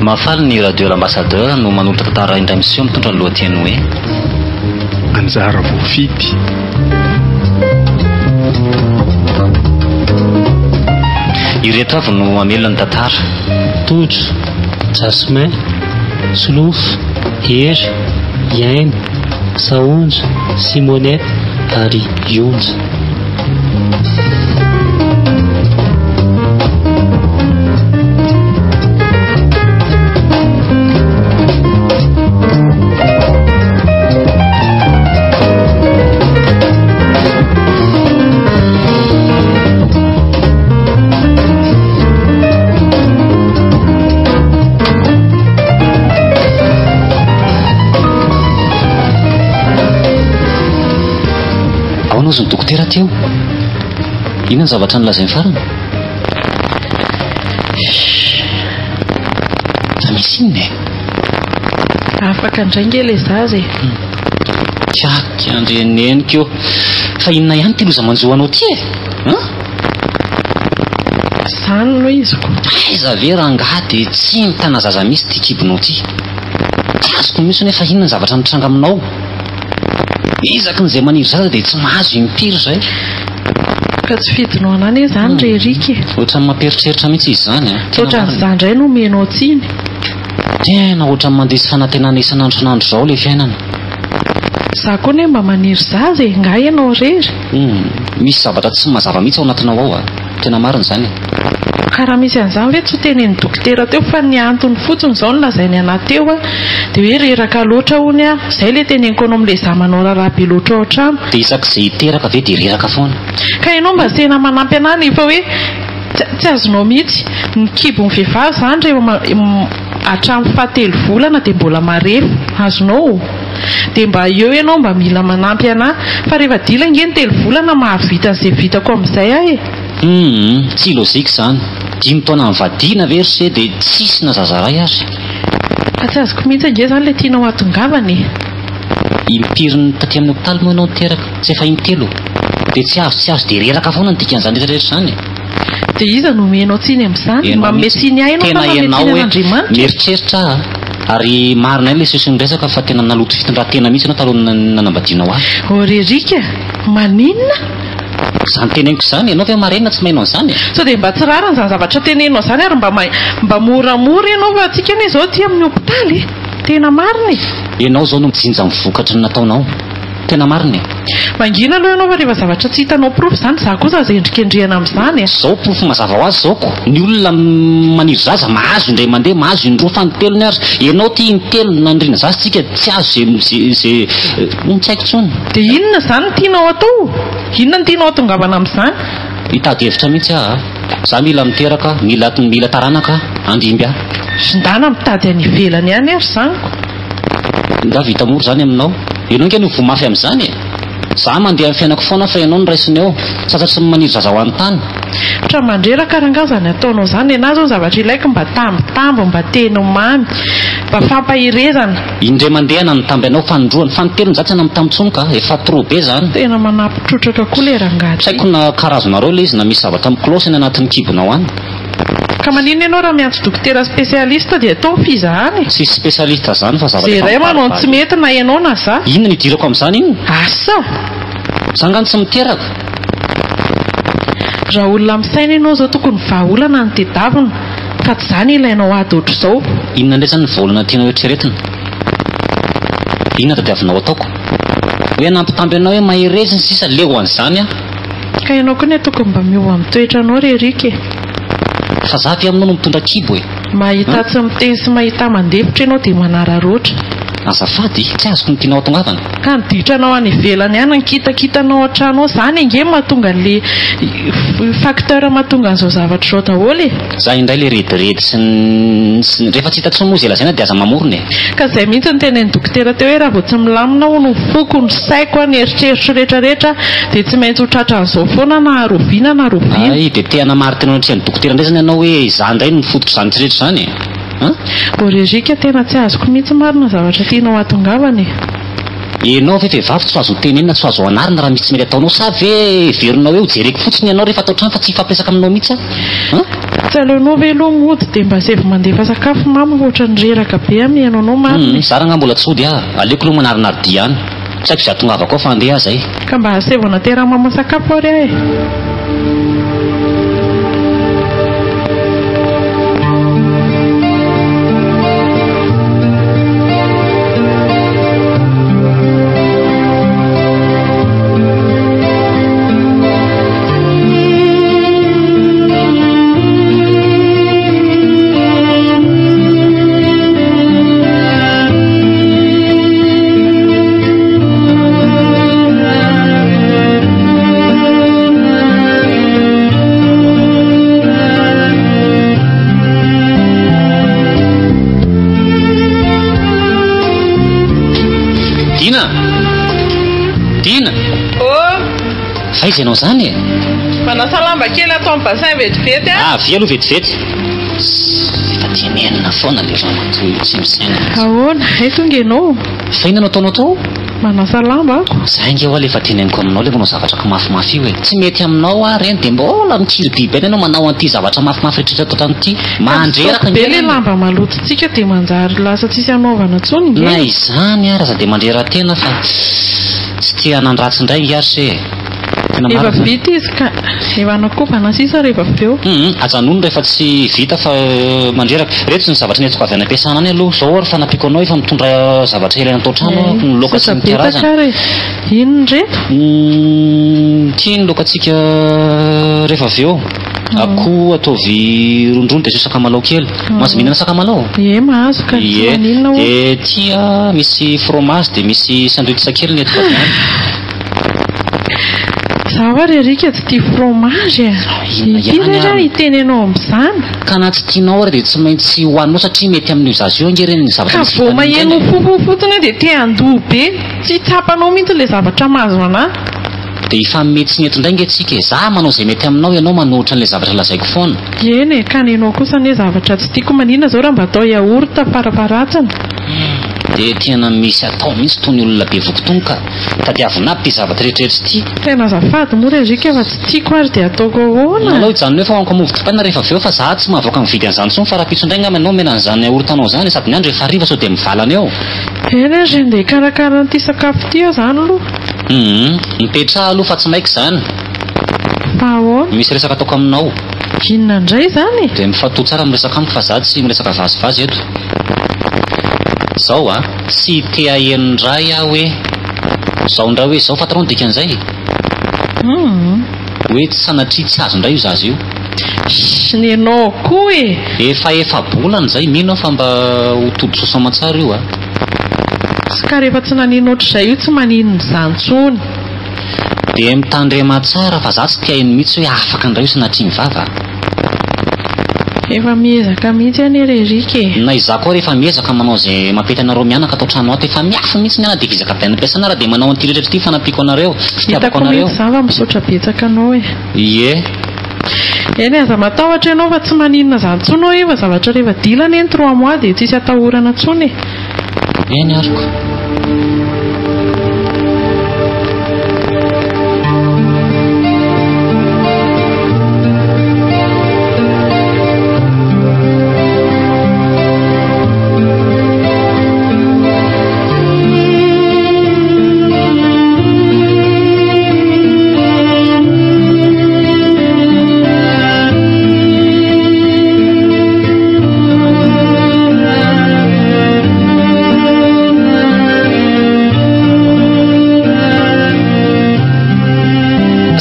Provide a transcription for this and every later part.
Mahafaly ny radio l'ambassadeur no manompa tantara indray mission mitondra ny lohateny hoe Anjara voafidy. Ireto avy no amelona ny tantara. Tojo, Jasmin, Solofo, Hery, Iainy, Saonjo, Simonette ary Onjo. Ny dokotera teo inona ny zavatra nolazainy farany? Fa misy inona afaka indraingy ilay zaza tiaky andreneniko fa inona ihany ty loza manjoanao ty zany no iziko aiza ve raha ngady tsy mitana zaza misy ty kibonao ty tsy azoko misy nefa inona ny zavatra mitranga aminao izaka n'izay maniry zaza dia tsy mahazo impiry zay ka tsy fidinao anany zany rerika ohatrany mamperitreritra mihitsy izy zany ohatran'izany indray no menao tsiny tena ohatrany mandeha sy fanantenana isan'andro san'andro zao le fiainana za koa ne mba maniry zaza nga ianao rery misy zavatra tsy mazava mihitsy ao anatinao ao tena marina zany karaha misy an'izany hoe tsy tenen'ny dokotera teo fa ny antony fotsiny zao nolazainy anaty teo dia hoe reraka loatra hony zay le teneniko anao amin'ilay zamanao raharaha be loatra ao an-trano dia isak'izay hiteraka ve dia reraka foana ka ianao mba tena manampy anany fa hoe tsy azonao mihitsy ny kibony vehivavy zany rehefa hatramin'ny fahatelo volana dia mbola marefo azonao dia mba eo ianao mba mila manampy anahy fa rehefa dila nge ny telo volana mahavita n'izay vitako amin'izay ahy tsy lozika zany 5 taona mivadiana ve ry se dia tsisy na zazaray azy fa tsy azoko mihitsy ange zany le tianao atongavany impiriny taty amin'ny hopitaly moa ianao niteraka tsy efa intelo dia tsy azo dia reraka foana ny dikan'izany rehetrarehetra zany dia iza no menao tsiny amin'izany mametsiny ahy ianao fa mametsiny an'Andriamanitra mieritreritra ary marina ilay sesiny resaka fa tena naloto fitondratena mihitsy ianao taloha nanambadianao ahy rerika maninona zany teneniko zany ianao ve marenina tsy mainao an'izany so dia mba tsy rariny zany zavatra tenenao zany ary mba moramora ianao fa atsika ane zao ty amin'ny hopitaly tena marina ianao zao no mijinja mivokatra ny nataonao tena marina mangina aloha ianao fa rehefa zavatra tsy hitanao profo zany za koa za endrikendrihana amin'izany zao profo mazava ho azy zaoko ny olona maniry zaza mahazo indray mandeha mahazo indroa fa nitelony ary ianao ty nitelo nandrina zaza tsika tsy azo zay tsy haiko tsony dia inona zany tianao atao inona ny tianao atongavana amin'izany hitady hevitra mihitsy za mila miteraka mila taranaka andimby sindana mitady any ivelany ihany ary zaniko nga vita moro zany aminao ianao nge no vomafy amin'izany za mandeha amin'ny fiainako foana fa ianao no raisiny eo sasatsy maniry zaza ho an-tany tra mandreraka rangazany ataonao zany anazy ao zavatra ilaiko mba tambitambo mba teno mamy mba fampahirezana indray mandeha na mitamby anao fanindroany fanitelony zatsy ana mitambotsony ka efa trop be zany tena manampitrotraka koa le rangaty saiko na karazonareo le izy na misy zavatra miklosiny anatin'ny kibonao any ka manino ianao raha miantso dokotera spesialista dia atao fizahany tsy spesialista zany fa zay ray manao tsy mety na ianao na za inona ny dirako amin'izany iny asa zangany tsy miteraka raha olona misaina ianao zao tokony vahaolana ny tedavina fa tsy zany ilainao ady ohatr' izao inona indray zany ny vaolana tianao eritreretina inona tadiavinao ataoko hoe nampitamby anao hoe mahireziny sisa leo an'izany ka ianao koa ny tokony mba miova amin'ny toetra anao rerika fa za ty aminao no mitondra kibo mahita tsy miteny sy mahita mandefitra ianao dia manararoatra azafady tsy azoko ny tianao atongavana ka niditranao any ivelany ihany nikitakitanao an-trano zany ange mahatonga an'le facteur mahatonga an'izao zavatra zao daholo za indray le rediredy sy rehefa tsy hitantsony moa zay lazaina dia aza mamorony ka izay mihitsy ny tenen'ny dokotera teo hoe raha vao tsy milamina ho no foko ny saiko ny eritreritro rehetrarehetra dia tsy maintsy ho tratra an'izao foana na haroviana na haroviana ay dia tena maro tena natrehan'ny dokotera indray zany ianao hoe za indray no fototro zany rehetra zany rerika tena tsy azoko mihitsy marina zavatra tianao atongavany Ianao ve vehivavy tsy azo tenenina tsy azo anarina raha misy tsy mety ataonao sa ve verinao hoe ho jereko fotsiny ianao rehefa atao trano fa tsy fampiresaka aminao mihitsy tsy aleonao ve aloha mody dia mba zay mandefa sakafo mamy ohatra ny reraka be amianao marina zaranga mbola tsy ody aleoko aloha manarinaridi ihany tsy haiko izay tonga avako ao fa andeha zay ka mba hasevana tera mama sakafo ary ahy Faiza ianao zany manasa lamba kely atao amin'ny bassin vetivety vy aloha vetivety efa tenenina foana le ramatoa io tsy misaina ahoana hay tonga ianao fa inona no ataonao tao manasa lamba ako zay nge ho le efa teneniko aminao le manao zavatra ka mafimafy io hoe tsy mety aminao reny dia mbola mikiry biby ianao manao an'ity zavatra mafimafy rehetrretra atao tan'ity mandreraka be le lamba malototsika dia manjary lasa tsisy anaovana tsony na izany raza dia mandrera-tena fa tsy tia nandratsy indray ary se efa vita izy ka efa nakopana sisa rehefa avy eo ajanony rehefa tsy vita fa mandreraka reto ny zavatra nentiko avy any ampiasana any aloha zao ary fanapiko anao efa mitondra zavatra ilaina atao trano ny loka sy mikarazana inony reto tia ny lokatsika rehefa avy eo akoho ataovy rondrony dia so sakamalao kely mahazo mihinana sakamalao mahazo ka dia tia misy fromage dia misy sandwich kely nentiko avy any zaho ary arika tsy tia fromage ity itenenao amin'izany ka na tsy tianao ary dia tsy maintsy hohaninao satria mety amin'io zazy io ange reny ny zavatra ka vao maheno fofofotsiny dia tia andoha be tsy tapanao mihitsy ilay zavatra mahazo anahy dia ifamety sy neto indray nge tsika za manao izay mety aminao ianao manohitra n'ilay zavatra lazaiko foana eny ka nenao kosa ne zavatra tsy tiako maninona zao raha mba atao yaourt paraparatsana dia tena misy atao mihitsy toy ny olona be vokotongoka tadiavina aby ty zavatra rehetrarehetra ty tena azafady moa rezika efa tsy tiako ary dia ataoko ahoana anao hijanona hoe fa hoaniko movo-dipaina rehefa avy eo fa za tsy mahavoaka mividy an'izany tsony fa raha-pitso indray ngama ianao mena an'izany yaourt anao zany sady ny andro rehefa hariva sao dia mivalana eo eny ary dia karakara n'ity sakafo ty eo zany aloha mipetraha aloha fa tsy maiko zany fa ahoana misy resaka ataoko aminao inona indray zany dia mifatoa tsara miresaka amiko fa za tsy miresaka vazivazy eto zao tsy te ahenondray aho hoe zao ndray hoe zao fatarao ny dikan'izay hoe tsy sanatria tsy azo indray io zazy io nenao koa efa bolana zay mino fa mba ho todo sosa matsara io sy ka rehefa tsy nanino ohatr'izay io tsy maninona izany tsony dia mitandrema tsara fa za tsy tia haino mihitsy hoe afaka indray io sanatria mivava efa miezaka mihitsy any rerika na izaho koa rehefa miezaka manao zay mampety anareo mianaka atao trano ato efa miafy mihitsy ny ana dia vizaka be nampiasana raha dia manao an'ity rehetra ity fanampiko anareo fitiavako anareo za fa misaotra betsaka anao eny aza matahotra ianao fa tsy maninona zany tsony io fa zavatra rehefa dilana eny 3 mois dia tsisy atahorana tsony eny ariko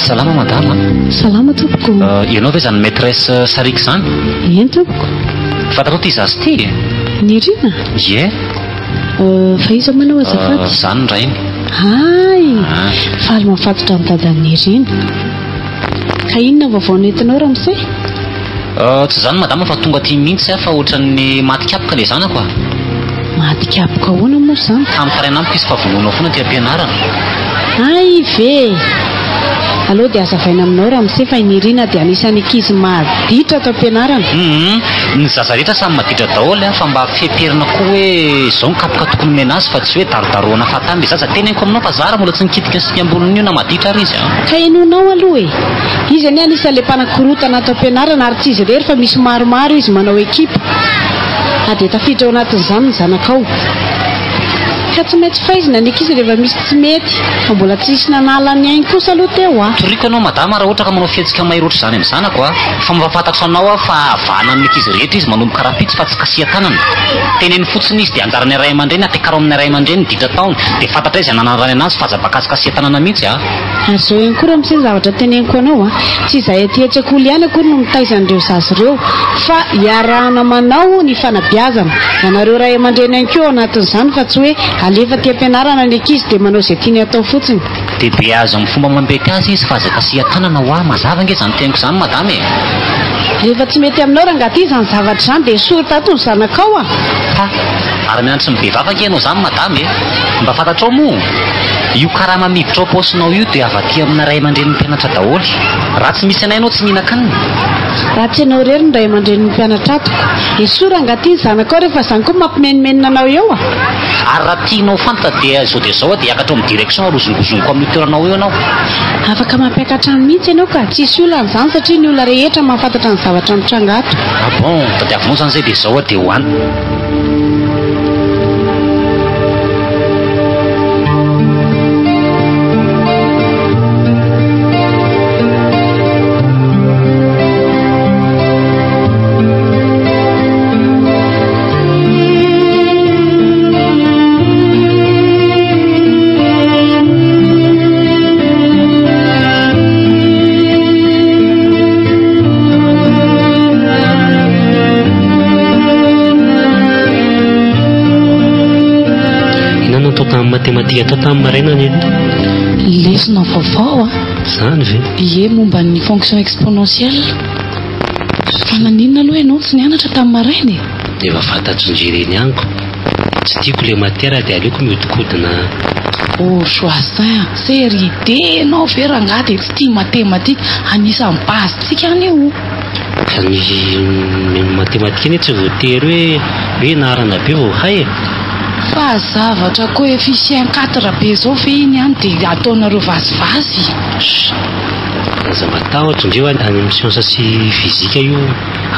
salama madama salama tompoko ianao ve zany maîtresse Sariky zany eny tompoko fantatrao ty zazy ty ny rina fa iza manao azafady zany ndray hay faly mafatotra amin'ny dadan'ny rina ka inona vaovao nentinao raha misay tsy zany madama fa tonga ty mihitsy fa ohatran'ny matikapoka le zanako matikapoka ahoana moa zany tamin'ny farainamiko izy fa vonoanao foana ty ampianarana ay ve aloha dia azavaina aminao raha misefa inirina dia anisan'ny ankizy maditra atao am-pianarana. Ny zaza rehetra samy maditra daholo fa mba fieperina koa hoe zao nikapoka tokony mena azy fa tsy hoe darodaroana fatany le zaza teneniko aminao fa zara mbola tsy nikitika sy amboniny io na maditra ary izy ka enonao aloha izy any anisan'le mpanakorotana atao am-pianarana ary tsy izy rery fa misy maromaro izy manao ekipa dia tafiditra ao anatin'izany ny zanakao ka tsy maintsy faizina ny ankizy rehefa misy tsy mety fa mbola tsisy nanalany ainy kosa aloha teo toriko anao madama raha ohatra ka manao fihetsika mahiroatra izany amin'ny zanako fa mampafantatro anao fa avana amin'ny ankizy rehetra izy manomboka rapitsy fa tsy kasia tanana teneny fotsiny izy dia anjarany ray aman-dreny atekaro amin'ny ray aman-dreny ny ditra taony dia fantatra izy ananarany anazy fa zabakasy kasia tanana mihitsy azao ihany koa raha misy zavatra teneniko anao tsy izay atiatsak'olo ihany akory no mitaizan'ireo zazy ireo fa hiarahana manao ny fanabeazana ianareo ray aman-dreny ihany koa anatin'izany fa tsy hoe alefa ty am-pianarana ny ankizy dia manao izay tiany atao fotsiny dia be azy amin'ny fomba mambety azy izy fa azaka kasia tanana mazava nge zany teniko izany madama rehefa tsy mety aminao raha ngaty izany zavatra izany dia sory tato ny zanakao ary mianatra mibevava ange ianao izany madama mba fantatrao moa io karaha mamiditra ao paosinao io dia avaty amina ray aman-dreny mpianatra daholo raha tsy misy anay ianao tsy mihinan-kanina raha tsy ianao rery ny ray aman-dreny mpianatra atoko esoa ngaty ny zanakao rehefa zany koa mampimenimena anao eo ary raha tianao fantatra dia zao dia zao dia akatra amin'ny direction arozongozongo amin'ny toeranao eo ianao afaka mampiakatra ny mihitsy ianao ka tsisy olana izany satria ny olona rehetra mahafantatra ny zavatra mitranga ato bon tadiavinao zany zay dia zao dia hoany matematika atao tamin'ny marainany lesona vaovao zany ve ie momba ny fonction exponentielle fa naninona aloha ianao tsy nianatra tamin'ny marainy dia efa fantatro njereny aniko tsy tiako le matiera dia aleoko miodikodina Joasin sery idenao ve rangahy dia tsy tia matematika anisan'ny basentsika any io ka ny matematika iny tsy voatery hoe naharana be vao hay fa zavatra coefficient 4 be zao fe iny any dia ataonareo vazivazy aza matahotra ndreo any amin'ny siansa sy fizika io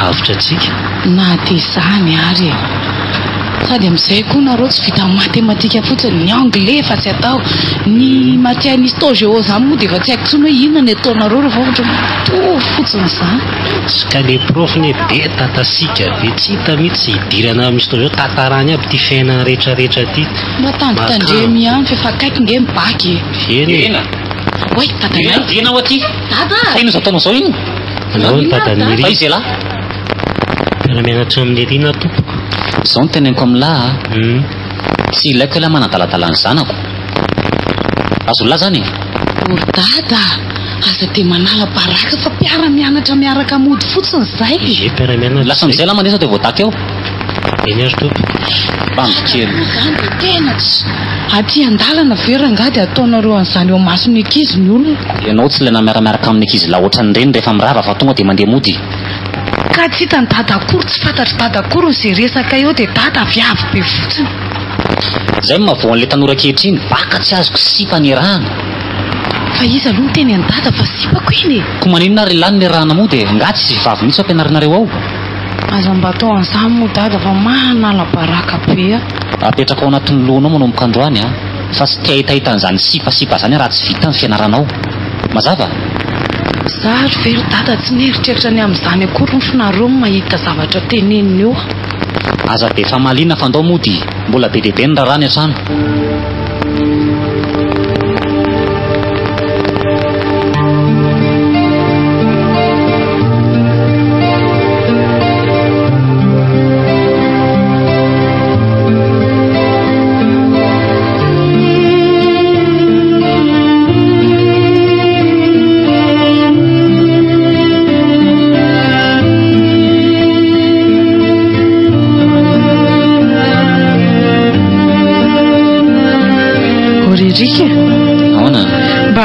avitra atsika na dia zany ary sady amin'izay koa nareo tsy vita matematika fotsiny ny anglais fa tsy atao ny matière histo géo zany moa dia efa tsy haiko tsony hoe inona ny ataonareo rehefa ohatra mitovy fotsiny izany sy ka le prof ny be tatasika be tsy hita mihitsy hidirana misto géo tatarany aby ty fiainana rehetrarehetra ty mba tandritandremy ihany fa efa akaiky nge mibaky eny oe tatanay vienao aty tata ino zao ataonao zao iny anao ny tataniri fa izy lahy tena mianatra amin'ny erina tompoko zao ny teneniko amin'lahy tsy ilaiko ilay manadaladala ny zanako azo lahy zany dada aza dia manala baraka fa mpiara-mianatra miaraka mody fotsiny zay ie mpiara-mianatra lasa am'izay lahy manesa dia voataka eo eny azo tompoko bambokely zany dia tena tsy aty andalana verangah dia ataonareo an'izany eo masony ankizy ny olona ianao tsy ilay miaramiaraka amin'ny ankizy laha ohatrany reny rehefa mirava fa tonga dia mandeha mody ka tsy hitany dada akory tsy fantatry dada akory izay resaka eo dia dada viavy be fotsiny zay mahavoan'ilay tanora kehitriny baka tsy azoko sipa ny rahana fa izy aloha ny teny any dada fa sipako iny ko maninona ry lany ny rahana moa dia nga tsy vavy mihitsy ampianarinareo ao aza mba atao an'izany moa dada fa manala baraka be apetraka ao anatin'ny lohanao manomboka androany fa tsy tia hitahitan'izany sipasipa zany raha tsy vita ny fianaranao mazava zary very dada tsy neritreritra ny amin'izany akory ny finareo mahita zavatra teneniny eo aza be fa malina fa andao mody mbola be dehibe ny raharaha ny atrano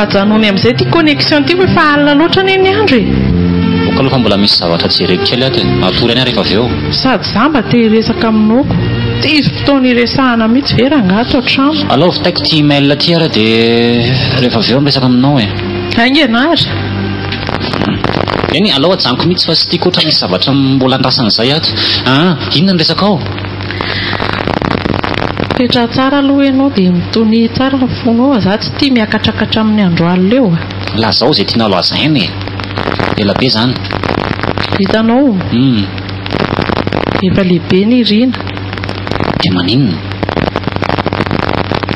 ajanony amin'izay ty connexion ty hoe fa alina loatra ny ny andro e. Boka aloha fa mbola misy zavatra jereko kely aty atory any rehefa avy eo. Sady za mba te hiresaka aminoko tsy izy fotoana iresahana mihitsy ve raha angato an-trano. Alao vitaiko ty email ty ara dia rehefa avy eo miresaka aminao e. Angenara eny alao ajanoko mihitsy fa sy tiako oatra misy zavatra mbola andrasan'izay ato. Inona ny resaka ao? petra tsara aloha ianao dia mitony tsara fa fonao za tsy tia miakatrakatra amin'ny andro alina eo. La zao izay tiana loazainy e. Ela be zany. Hitanao efa lehibe ny rina. Dia maninona?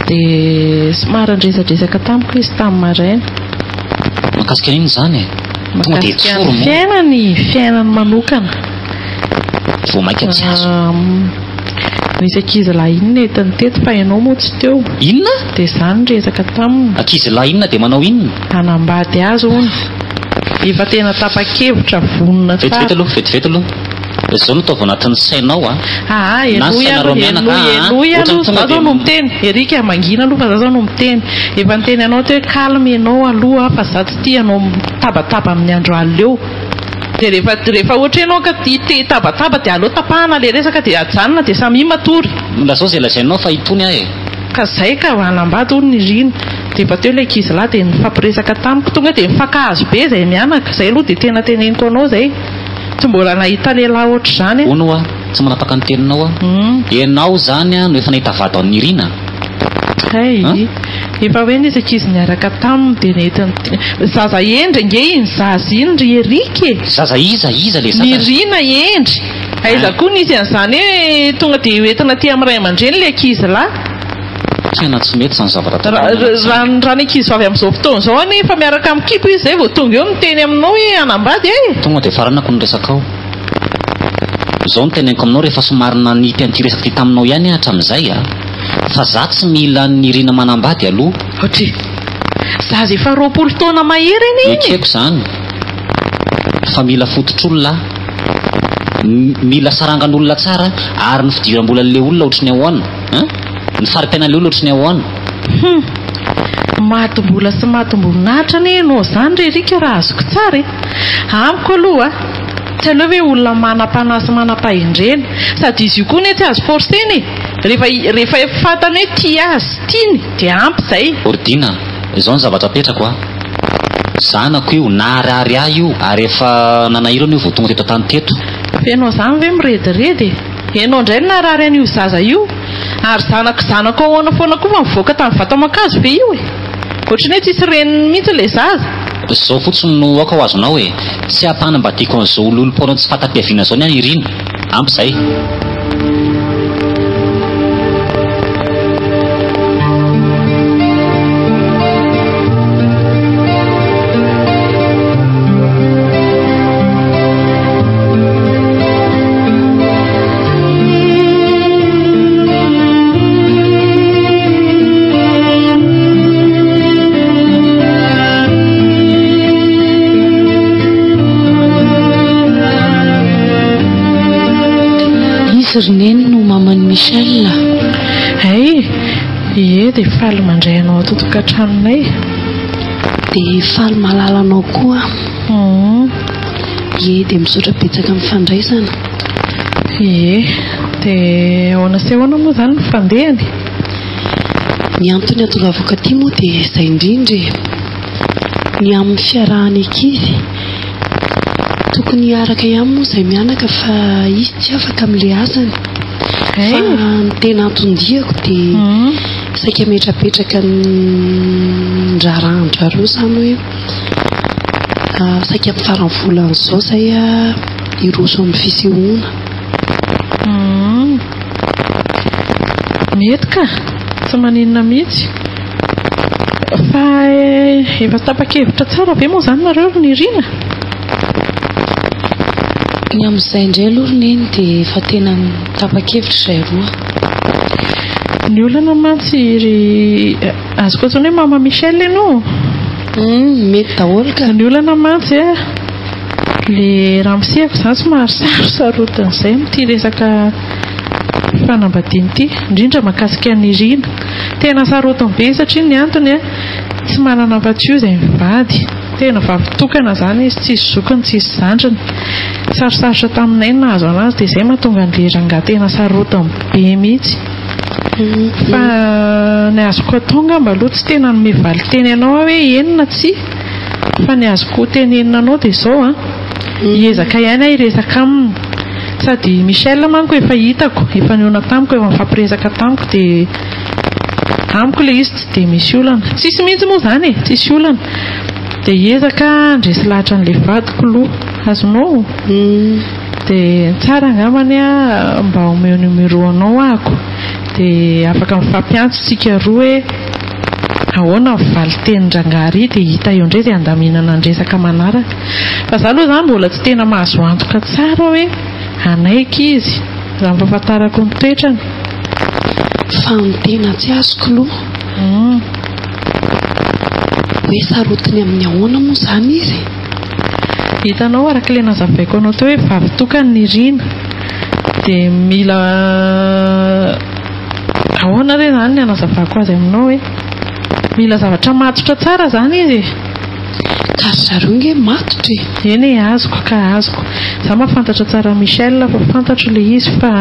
Dia somary andresadresaka tamiko izy tamin'ny maraina. Makasika inona zany e? Makasika ny fiainany manokana. Vao maika tsy azo. Nisy ankizilahy inona entiny teto fa ianao moa tsy teo. Inona? Dia izany resaka taminy. Ankizilahy inona dia manao inona? Hanambady azy hono. Efa tena tapa-kevitra vonona tsara. Vetivety aloha, vetivety aloha. Izao no ataovy anatin'ny sainao eloy aloha zao no miteny. Erika mangina aloha fa zao no miteny. Efa niteny anao te hoe calme ianao aloha fa za tsy tia anao tabataba amin'ny andro alina eo. Dia rehefa ohatra ianao ka te tabataba dia aleo tapahana le resaka dia ajanona dia samy matory. Lazao izay lazainao fa hitony ahy e. Ka zay ka hanambady hono ny rina. Dia efa teo ilay ankizilahy dia nifampiresaka tamiko tonga dia mifankahazo be izay mianaka. Izay aloha dia tena teneniko anao izay. Tsy mbola nahita lehilahy ohatr' izany a. Ono tsy manapaka ny teninao ianao zany no efa nahita vady amin'ny rina. Efa hoe nisy ankizy niaraka taminy dia nentiny zaza endry nge iny zaza iny ry Erika e. Zaza iza le zaza? Ny rina endry. Aiza koa nisy an'izany hoe tonga dia hoentina ty amin'ny ray aman-dreny ilay ankizilahy. Tena tsy mety zany zavatra raha ny ankizy avy amin'izao fotoana izao anefa miaraka amin'ny kipo izy izay vao tonga eo miteny aminao hoe hanambady e. Tonga dia faranako ny resaka ao. Izao no teneniko aminao rehefa somary nanipy an'ity resaka ty taminao ihany hatramin'izay fa za tsy mila ny rina manambady aloha. Otry zaza efa 20 taona mahery iny. Ekeko zany fa mila fototr'olona, mila sarangan'olona tsara ary ny fidiram-bola le olona ohatry ny ahoana, ny fari-piainan'le olona ohatry ny ahoana. Matombola sy matombolinahitra ny enao zany Erika raha azoko tsara e. Amiko aloha tsy aleo hoe olona manam-panahy sy manam-pahendrena sady izy io koa tsy azo forceny rehefa fantany hoe tia azy tiany dia ampy izay. Ordina izao ny zavatra petrako zanako io naharary ahy io ary efa nanahirana io vao tonga teto tany teto. Fenao zany ve mirediredy enao indray no naharary an'io zaza io ary zanako ahoana foana koa fa mivoaka tamin'ny vata-mankazo ve io e. Ohatrany hoe tsisy reniny mihitsy ilay zaza. Izao fotsiny no aoka ho azonao e. Tsy hapana mba tiako an'izao ololom-paona tsy fata-piaviana izao ny any irina ampy izay. Roneny no maman'i Michel. Dia faly mandray anao atoto-katranonay. Dia faly malala anao koa. Dia misaotra betsaka amin'ny fandraisana. Dia ahoana sy ahoana moa zany ny fandehany? Ny antony atongavako aty moa dia izay indrindra ny amin'ny fiarahany ankizy tokony hiaraka ihany moa izay mianaka fa izy tsy afaka amin'ilay asany. Fa ny tena antondiako dia saika metrapetraka ny raharandrareo zany hoe saika amin'ny farany volan'izao izay hiroso amin'ny fisehoana. Mety ka tsy maninona mihitsy fa efa tapa-kevitra tsara ve moa zany nareo ny rina? Ny amin'izay indray aloha roneny dia efa tena tapa-kevitra izay roa. Ny olana mantsy azoko atsony hoe mama Michel ianao? Mety daholo ka. Ny olana mantsy le raha misehako zany somary sarosarotin'izay amin'ity resaka fanambadiany ity indrindra mahakasika ny Irina. Tena sarotiny be satria ny antony tsy manana afa-tsy io izay mivady, tena vavitokana izany izy, tsisy zokiny tsisy zandriny. Sarosarotra taminay ny nahazo anazy dia izay mahatonga an'ilay rangahy tena sarotiny be mihitsy. Fa ny azoko atao ngamba aloha tsy tena ny mivaly teny anao hoe enina tsy, fa ny azoko tenenina anao dia izao hiezaka ihany hiresaka aminy. Sady Michel manko efa hitako, efa niona tamiko, efa mifampiresaka tamiko, dia amiko ilay izy tsy dia misy olana, tsisy mihitsy moa izany tsisy olana. Dia hiezaka andresy lahatra an'ilay vadiko aloha, azonao? Dia tsara angambany mba omeo numéro anao ahako, dia afaka mifampiantso tsika roa hoe ahoana mivaly tenin-drangary dia hita eo indray dia andaminana andresaka manaraka. Fa za aloha izany mbola tsy tena mahazo antoka tsara hoe anaiky izy, raha mifahafantarako ny toetrany. Fa ny tena tsy azoko aloha hoe sarotiny amin'ny ahoana moa izany izy. Hitanao araka ilay nazavaiko anao teo hoe vavitokany ny Irina, dia mila ahoana re izany ny anazavako azy aminao hoe mila zavatra matotra tsara izany izy. Ka zareo nge matotra eny azoko ka azoko. Za mahafantatra tsara Michel fa fantatro ilay izy, fa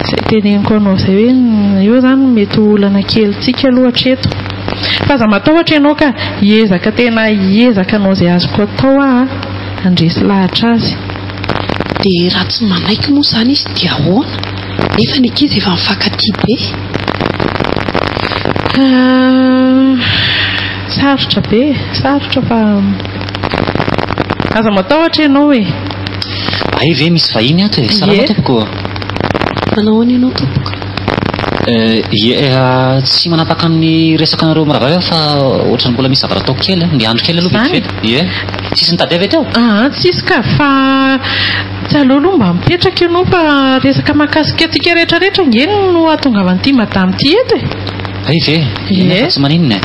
izay teneniko anao izay hoe eo izany mety olana kely tsika aloha hatreto. Fa za matahotra ianao ka hiezaka tena hiezaka anao izay azoko atao andresy lahatra azy. Dia raha tsy manaiky moa izany izy dia ahoana? Nefa ny ankizy efa mifankatia be. Sarotra be, sarotra, fa aza matahotra ianao hoe ay ve misy vahiny ato e? Salama tompoko. Manao any ianao tompoko? Tsy manapaka ny resaka anareo miravaka fa ohatrany mbola misy zavatra atao kely, ny andro kely aloha vetivety. Tsisy nitady avy atreo? Tsisy ka, fa tsy aloloha mba mipetraka ianao fa resaka mahakasika antsika rehetrarehetra ngeny no ahatongavan'ity madame ty eto e. Ay ve? Ina tsy maninona.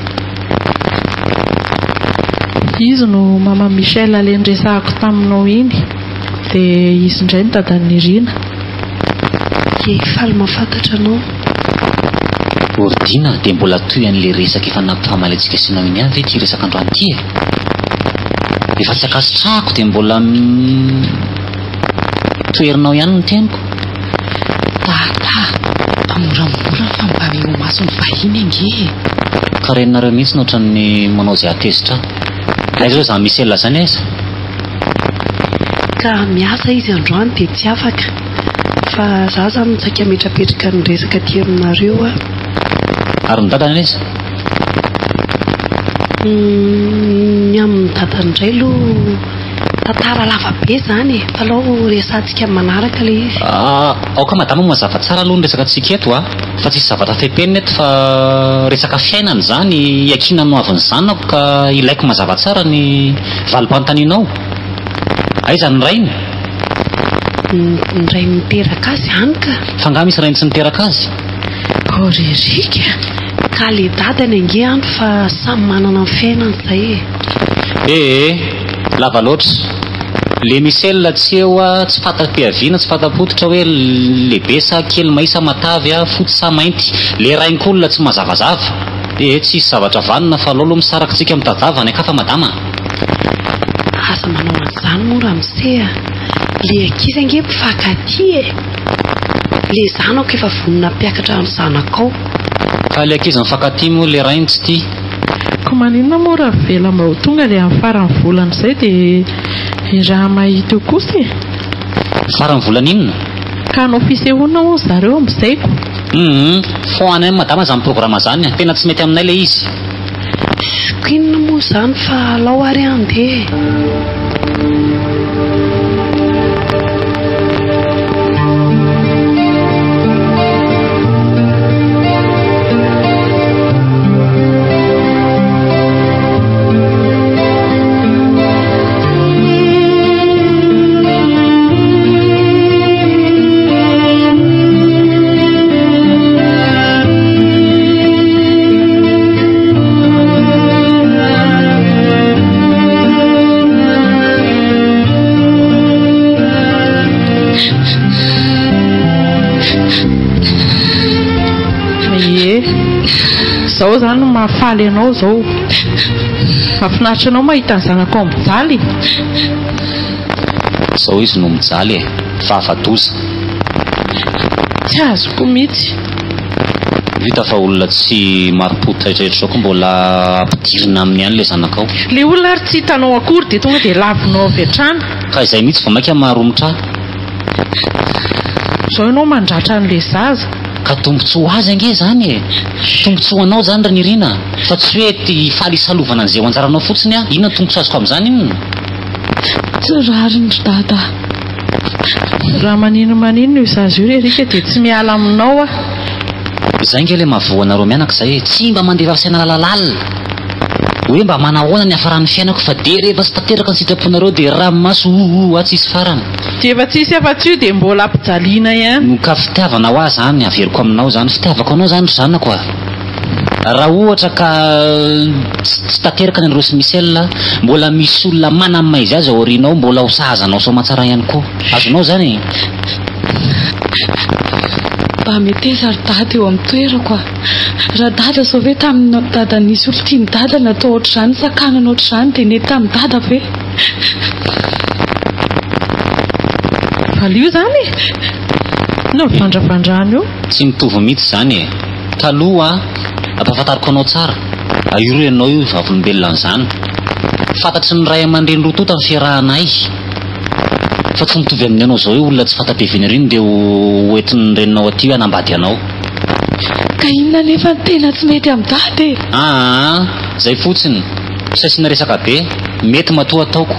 Izy no mama Michel aleny resahako taminao iny, dia izy indray ny dadan'ny Irina. Faly mahafantatra anao. Ordina dia mbola toy an'ilay resaka efa nampifamalintsika sinao iny ihany ve ty resaka androany ity e? Efa tsy akasitrahako dia mbola toerinao ihany ny teniko. Mba moramora fa mba mino maso ny vahiny ange. Ka reninareo mihitsy no ohatran'ny manao izay atezitra. Ilay zao za Michel zany aiza? Ka miasa izy androany dia tsy afaka, fa za zany mitsaika metrapetraka ny resaka ty aminareo Ary ny dadany aiza? Ny amin'ny dadany indray aloha tantara lava be izany e, fa alao resantsika manaraka ilay izy. Aoka madama mazava tsara aloha ny resaka antsika eto fa tsisy zavatra fepenina eto, fa resaka fiainana izany, iakina no avy ny zanako ka ilaiko mazava tsara ny valim-panontanianao. Aiza ny rainy? Ny ray miteraka azy ihany ka. Fa ngaha misy rainy tsy niteraka azy? Ririka ka le dadany ange any fa samy manana ny fiainany izay e. Lava loatra. Le Michel tsy eo tsy fata-piaviana, tsy fata-pototra hoe lehibe sa kely may sa matavy fotsy sa mainty. Le rain'olona tsy mazavazava. Tsisy zavatra vanina fa alolo misaraka tsika mitazava ny akafa madama. Asa manao an'izany moa raha miseha. Le ankizy ange mpifankatia e. Le zanako efa vonona mpiakatra amin'ny zanakao. Ka le ankizy mifankatia moa le rainy tsy tia. Ko maninona moa raha vela mba ho tonga le amin'ny farany volana izay dia raha mahita eo kosa e. Farany volana inona? Ka hanao fisehoana moa zareo amin'izayko. Fo anay madama izany programa izany, tena tsy mety aminay le izy. Inona moa izany fa alao ary andeha. Izao zany mahafaly anao zao. Mahafinaritra anao mahita ny zanako ao mijaly. Zao izy no mijaly e, fa afa-doza. Tsy azoko mihitsy. Vita fa olona tsy marim-pototraitretra ko mbola ampidirina aminy ihany le zanakao. Le olona ary tsy hitanao akory dia tonga dia lavinao avy hatrany. Ka izay mihitsy vao maika maharomotra. Zao ianao mandratra an'le zaza. Ka tombontsoa azy ange zany e. Tombontsoa anao zany Ranirina. Fa tsy hoe ty faly salovana an'izay ho anjaranao fotsiny a. Inona tombontsoa azoko amin'izany inona? Tsy rariny dada. Raha manino io zaza io Rerika dia tsy miala aminao a. Izay nge le mahavoa anareo mianaka izay tsy mba mandefa saina lalalala. Hoe mba manahoana ny hafaran'ny fiainako fa de rehefa sy tanteraka ny sitraponareo dia ranomaso atsisy farany. Dia efa tsisy afa-tsy io dia mbola ampijaliana ihany. Ka fitiavana ho azy zany averiko aminao zany, fitiavako anao zany zanako a. Raha ohatra ka tsy tanteraka ny andreo sy Michel, mbola misy olona manamaizy azy ao aorianao, mbola ho sahazanao soamantsara ihany koa. Azonao zany. Mba meteza ry dada eo amin'ny toerako a. Raha dada sao ve tamin'ny dada nisy olo tia ny dada natao ohatr'izany, sakanana ohatr'izany dia nety tamin'ny dada ve? Valio zany no vandravandrany io. Tsy mitovy mihitsy zany e. Taloha ampahafantariko anao tsara. Iro ianao io vavolombelona an'izany. Fantatry ny ray aman-dreny roa tota ny fiarahanay. Fa tsy mitovy amin'ny anao zao io olona tsy fanta-peveny riny dia hoentin'ny reninao aty hanambady anao. Ka inona nefa ny tena tsy mety amin'ny dada e? Zay fotsiny. Tsy asiana resaka be. Mety matoa ataoko.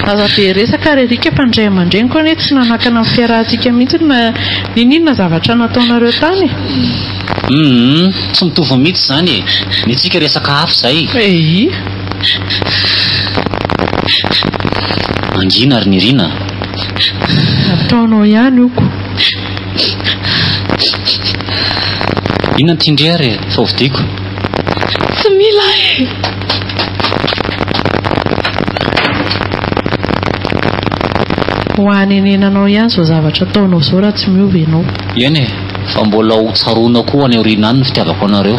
Aza be resaka Rerika fa ny ray aman-dreny koa tsy nanakana amin'ny fiarahantsika mihitsy na ninona zavatra nataonareo tany. Tsy mitovy mihitsy zany e. Ny tsika resaka hafa zay. Angina Ranirina. Ataonao ihany oko. Inona ny tindrery e? Fa hovidiko. Tsy mila e. Ho anenenanao ihany zao zavatra ataonao zao raha tsy miova ianao. Eny e, fa mbola ho tsaroana koa any aoriana any ny fitiavako anareo.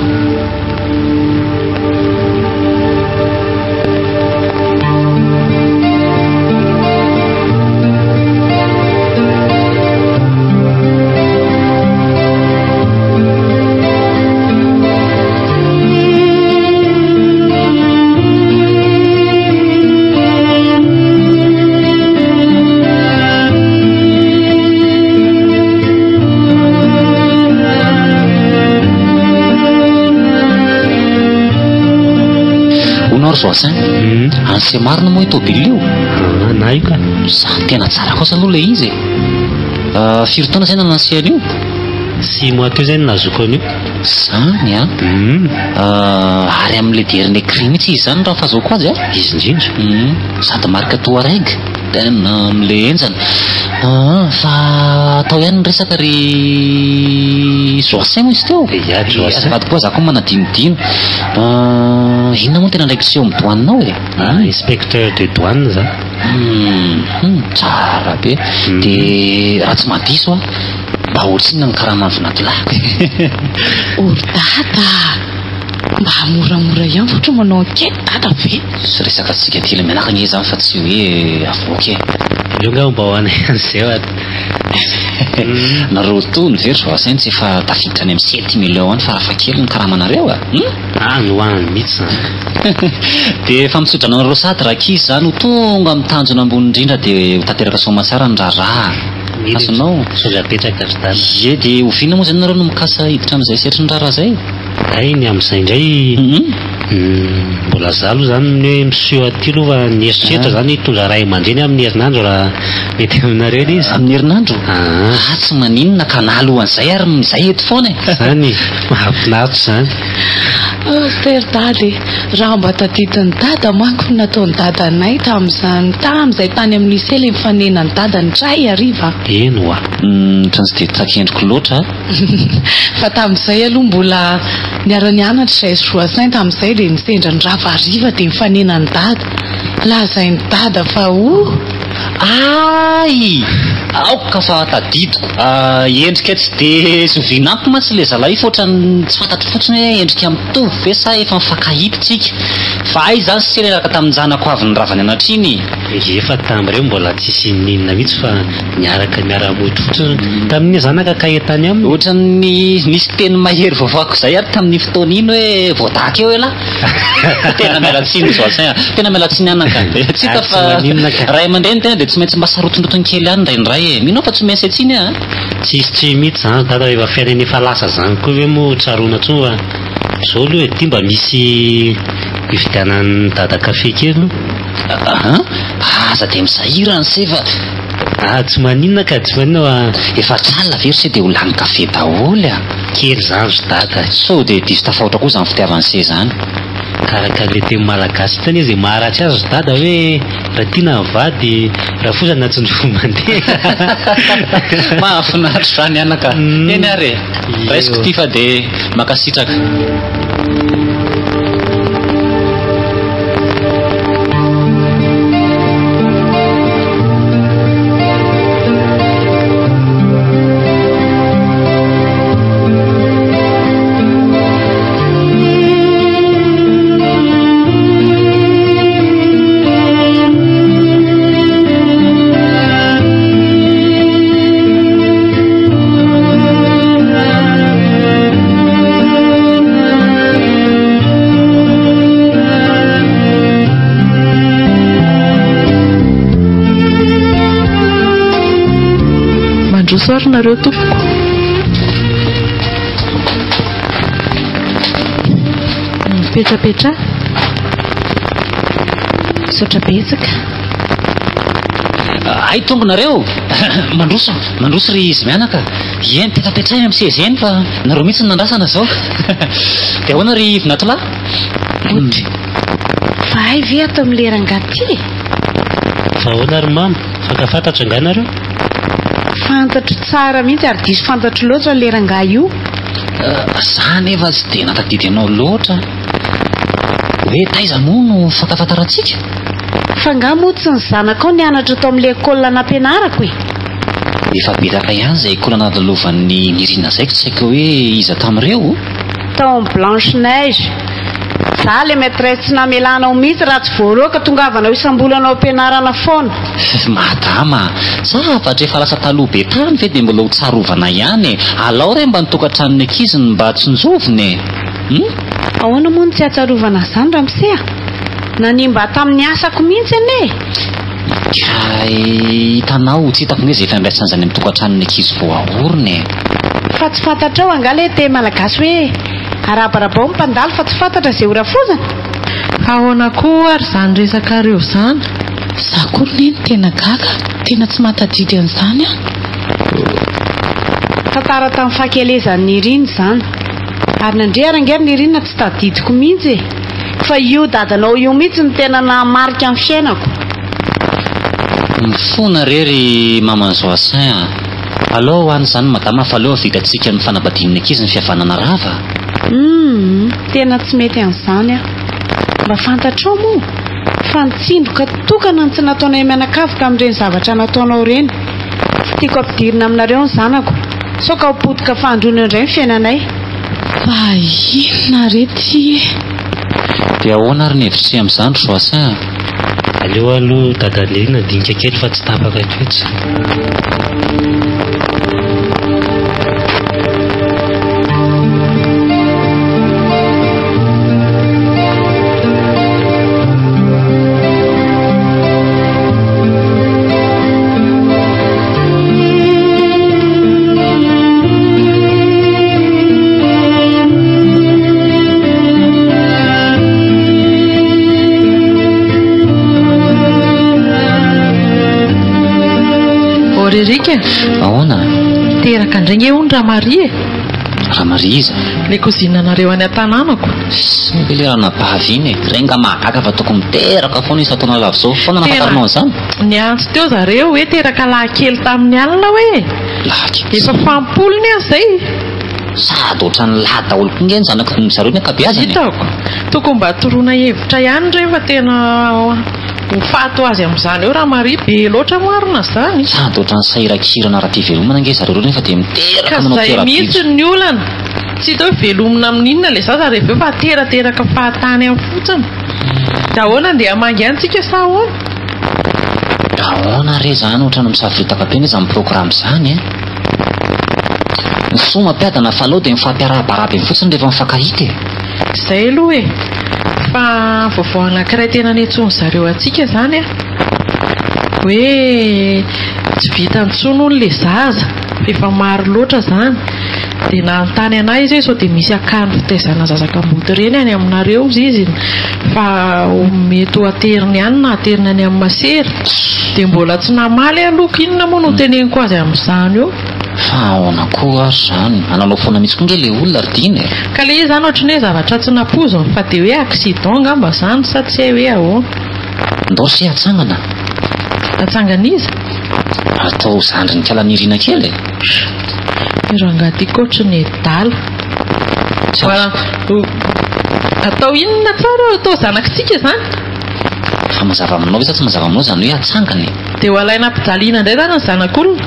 Zoasin anse marina moa tobily io. Na io ka Zany tena tsara kosa aloha le izy. Firy taona zay nanasiany io? 6 mois teo zay nazoko an'io. Zany ary amin'le deriny écrit mihitsy izy zany raha fahazoko azy izy indrindra. Sady marika Touareg tena amin'le enjana. Fa atao ihany ny resaka ry Zoasin moa izy teo. Azafady koa za koa manadinodino. Inona moa tena ndraiky sy eo amin'ny douaninao e? Inspecteur de douane za. Tsara be. Dia raha tsy madiso mba ohatrinona ny karama vinatolaka. Dada mba moramora ihany fotra manao ankety dada ve? Sy resaka tsika kely menaka nge zany fa tsy hoe avoky e. Io nga mba hoana izay nareo tony very Zoasin tsy efa tafiditra any amin'ny 7 millions any farafa kely ny karamanareo no any mihitsy zany. Dia efa mitsodrana anareo sady raha kizy zany ho tonga amin'ny tanjona ambony indrindra dia ho tanteraka soamantsara ny raharaha. Azonao sojapetraka ry dada. Ie dia oviana moa zany nareo no mikasa hiditra amin'izay setry ny raharaha zay. Ny amin'izay indray mbola za aloha zany ny hoe miseho aty aloha ny eritreritra zany hitondra ray aman-dreny amin'ny herinandro raha mety aminareo izy. Amin'ny herinandro? Tsy maninona ka nalohan'izay ary mizay eto foana e. Zany mahafinaritra zany. Ster dada raha mba tadidin'ny dada manko nataon'ny dadanay tam'izay tany amin'ny lycée le mifanenan'ny dada ny tray ariva. Eno a. Trany tsy dia takendriko loatra. Fa tam'izay aloha mbola niara-nianatra izay Zoasin tam'izay dia nisendra ny rava ariva dia mifanenan'ny dada. Lazain'ny dada fa aoka fa tadidiko endrika tsy dia zovianampy mantsy le zalahy fa ohatrany tsy fantatro fotsiny hoe endrika mitovy ve sa efa mifankahitotsika fa ay zany sy sereraka tamin'ny zanako avy ny ravany anatriny efa tam'ireo mbola tsisy ninona mihitsy fa miaraka miara-mody fotsiny tamin'ny zanaka kahetany aminy ohatrany nisy teny mahery vavako zay ary tamin'ny fotoana iny hoe voadaka eo ela tena mialatsiny zoasain tena mialatsiny anaka tsika fa ray aman-dreny tena dia tsy maintsy mba sarotondrotony kely any indraindray minao fa tsy maintsy atsiny a tsisy tsy mihitsy zany dada efa fiainany efa lasa zany koa hoe mo tsaroana tso a zao aloha ety mba misy ividianany dada kafe kely no aza dia mizahirany seva tsy maninona ka tsy manina efa tralina very se dia ho lany kafe daholy a kely zany zo dada so dia diso tafaotra koa zany fitiavany se zany karaka le teny malagasy tany izy maharatsy azy zo dada hoe raha tiana mivady raha fosana tsy nofo mandeha mahafinaritra zany anaka eny ary raisiko ty fa dia makasitraka mandrosorynareo tompoko petrapetra sotra betsaka ay tongonareo mandroso ry izy mianaka eny petrapetrainy amin'ny seza eny fa nareo mihitsy ny nandrasana zao dia ahoana ry vinatolahy fa ay ve atao amin'ny lerangaty fa ahoana ry mama fankafantatra anganareo fantatro tsara mihitsy ary diso fantatro loatra lerangah io zany efa tsy dia natadidy anao loatra hoe taiza moa no fankafantarantsika fa nga moa tsy ny zanakao nianatra tao amin'ilay école nampianarako e efa betaka ihany izay école nadalovan'ny nirina zay ko tsy haiko hoe iza tamin'ireo tao amin'ny blanche neige za le maîtresse tsy namelanao mihitsy raha tsy voaroaka tongavanao isam-bolanao ampianarana foana madama zavatra efa lasa taloha be tany ve dia mbola ho tsarovana ihany alao ray mba nitokantranony ankiziny mba tsy njovony ahoana moa ny tsy hatsarovana zany raha misea nanimba tamin'ny asako mihitsy ane hitanao tsy hitako hoe zay fambiasana zany amin'ny tokantranony ankizy vao ahorony fa tsy fantatrao angala te malagasy hoe arabarabao mmpandalo fa tsy fantatra zay orafozana ahoana koa ary zany resakareo zany za kory neny tena gaga tena tsy mahatadidy an'izany a tantara tamin'ny fahakelezan'ny niriny zany ary nandre arangery nirina tsy tadidiko mihitsy fa io dadanao io mihitsy ny tena namarika amin'ny fiainako mifona rery maman'izao asain aleo ho any zany madama fa aleo vitantsika ny fanabadin'ny ankizy ny fihavanana rava tena tsy mety an'izany a mba fantatrao moa fa nitsindroka tokana ny tsy nataonay mianakavoka amin'ireny zavatra nataonao reny tiako ampidirina aminareo ny zanako sao ka hopotika fandrony indray ny fiainanay fa inona rety dia ahoana ary ny hevitry amin'izany ry Joacin aleo aloha dadanirina dinika kely fa tsy tapaka toetsy rerika ahoana teraka indray ony raha marie raha marie iza le kozinanareo any an-tanànako sy le raha nabavy iny renga mahagaga fa toko miteraka foana izy ataona lava zao foana nafantarinao zany ny antso teo zareo hoe teraka lahakely tamin'ny alina hoe efa fampolony azy zay sady ohatrany lahy daholo kongeny zanako zareo ny ankabeazany hitako toko mba toroana hevitra ihany rehefa tena fato azy amin'izany eo raha mari be loatra marina zany sady ohatrany sairakirana raha tia velomana nge zareo nefa dia miteraka manao zay mihitsy ny olana tsy hita hoe velomina amin'inona le zaza rehefa fa terateraka fahatany amin'ny fotsiny da ahoana andeha hamangy antsika sa ahoana ahoana re zany ohatrany misafitaka pena izy amin'ny programa zany ny soa mampiadana fa alao dia mifampiarahabaraby amin'ny fotsiny rehefa mifankahita zay aloha e fa vaovao anankiray tena niantsony zareo atsika zany hoe tsy vitany tsono ny le zaza efa maro loatra zany dia nanontany anay izy hoe sao dia misy akany fitaizana zazakambody reny any aminareo izy fa mety ho ateriny ihany na ateriny any amin'ny masera dia mbola tsy namaly aloka inona moa no teneniko azy amin'izany eo fa ahoana koa ary zany ananao foana mihitsy koa nge le olona ry diny ka le izy zany ohatrany hoe zavatra tsy napozony fa dia hoe accident ngamba zany sa tsy hay hoe ahoana ndao sy atsangana atsangana izy atao zandry ny kalanirina kely irangatyko ohatrany dala atao inona tsara atao zanakitsika zany fa mazava aminao sa tsy mazava aminao zany hoe atsangany dia ho alaina ampijaliana indray zany ny zanak'olona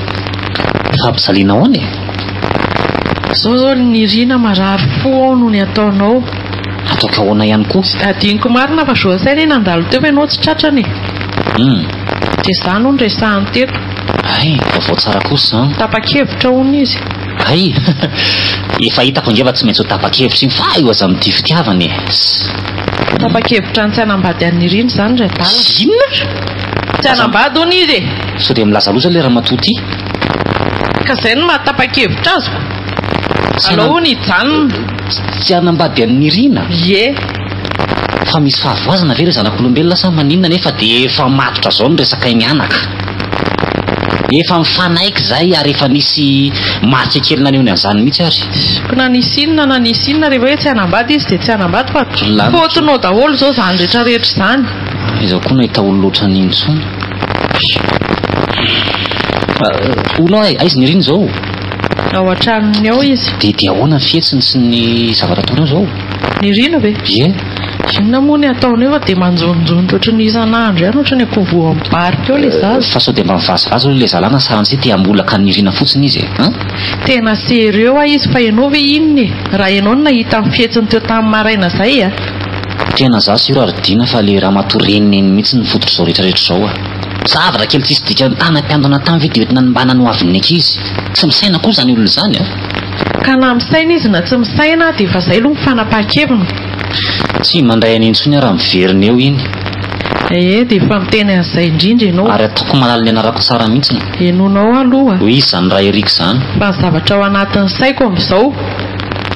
fa ampijaliana ahoany zao zao nirina marary fo no ny ataonao ataoko ahoana ihany koa adiniko marina fa zoasaina eny andalo teo fa ianao tsy tratrany dia zany ho nresahany teto ay vaovao tsara kosa zany tapa-kevitra hony izy ay efa hitako ngefa tsy maintsy ho tapa-kevitra iny fa io aza amin'ny fitiavany tapa-kevitra ny tsy hanambady an'iriny zany ray dala inona tsy hanambady hony izy e so dia milazaloza le raha matoty ka zay no mahatapa-kevitra azoko alao ny ijanona tsy hanambady an'irina ye fa misy fahavoazana ve re zanak'olombelona sa maninona nefa dia efa matotra zao ny resaka mianaka efa mifanaiky zay ary efa nisy marika kely naneho ny an'izany mihitsy ary ko na nisy inona rehefa hoe tsy hanambady izy dia tsy hanambady fa fotinao daholo zao zany rehetrarehetra zany izao koa no hita olo loatra n'intsona onao aizy niriny zao ao an-tranony ao izy dia ahoana ny fihetsiny sy ny zavatra ataonao zao nirina ve ye inona moa ny ataony eo fa dia manjonjonjy ohatry ny isan'andro ihany ohatry ny akovo ambarika eo le zaza fa sao dia mba mivazivazy le zalana sarantsy dia ambolaka nirina fotsiny izy tena sereo izy fa ianao ve inona e raha ianao no nahita amin'ny fihetsiny teo tamin'ny maraina zay tena za sy iro aridina fa le raha matoreniny eny mihitsy ny fototry zao rehetrarehetra zao zavatra kely tsisy dika ny tany ampiandona tany ve dia oetina nymba nano avin'ny ankizy tsy misaina koa zany olona zany ka na misaina izy na tsy misaina dia efa zay aloha mifanapa-kevina tsy mandray any intsony raha miveriny eo iny dia efa miteny an'izay indrindra ianao ary ataoko malala ny anarako tsara mihitsy enonao aloha ho izy zany raha erika zany fa ny zavatra ao anatin'ny saiko amin'izao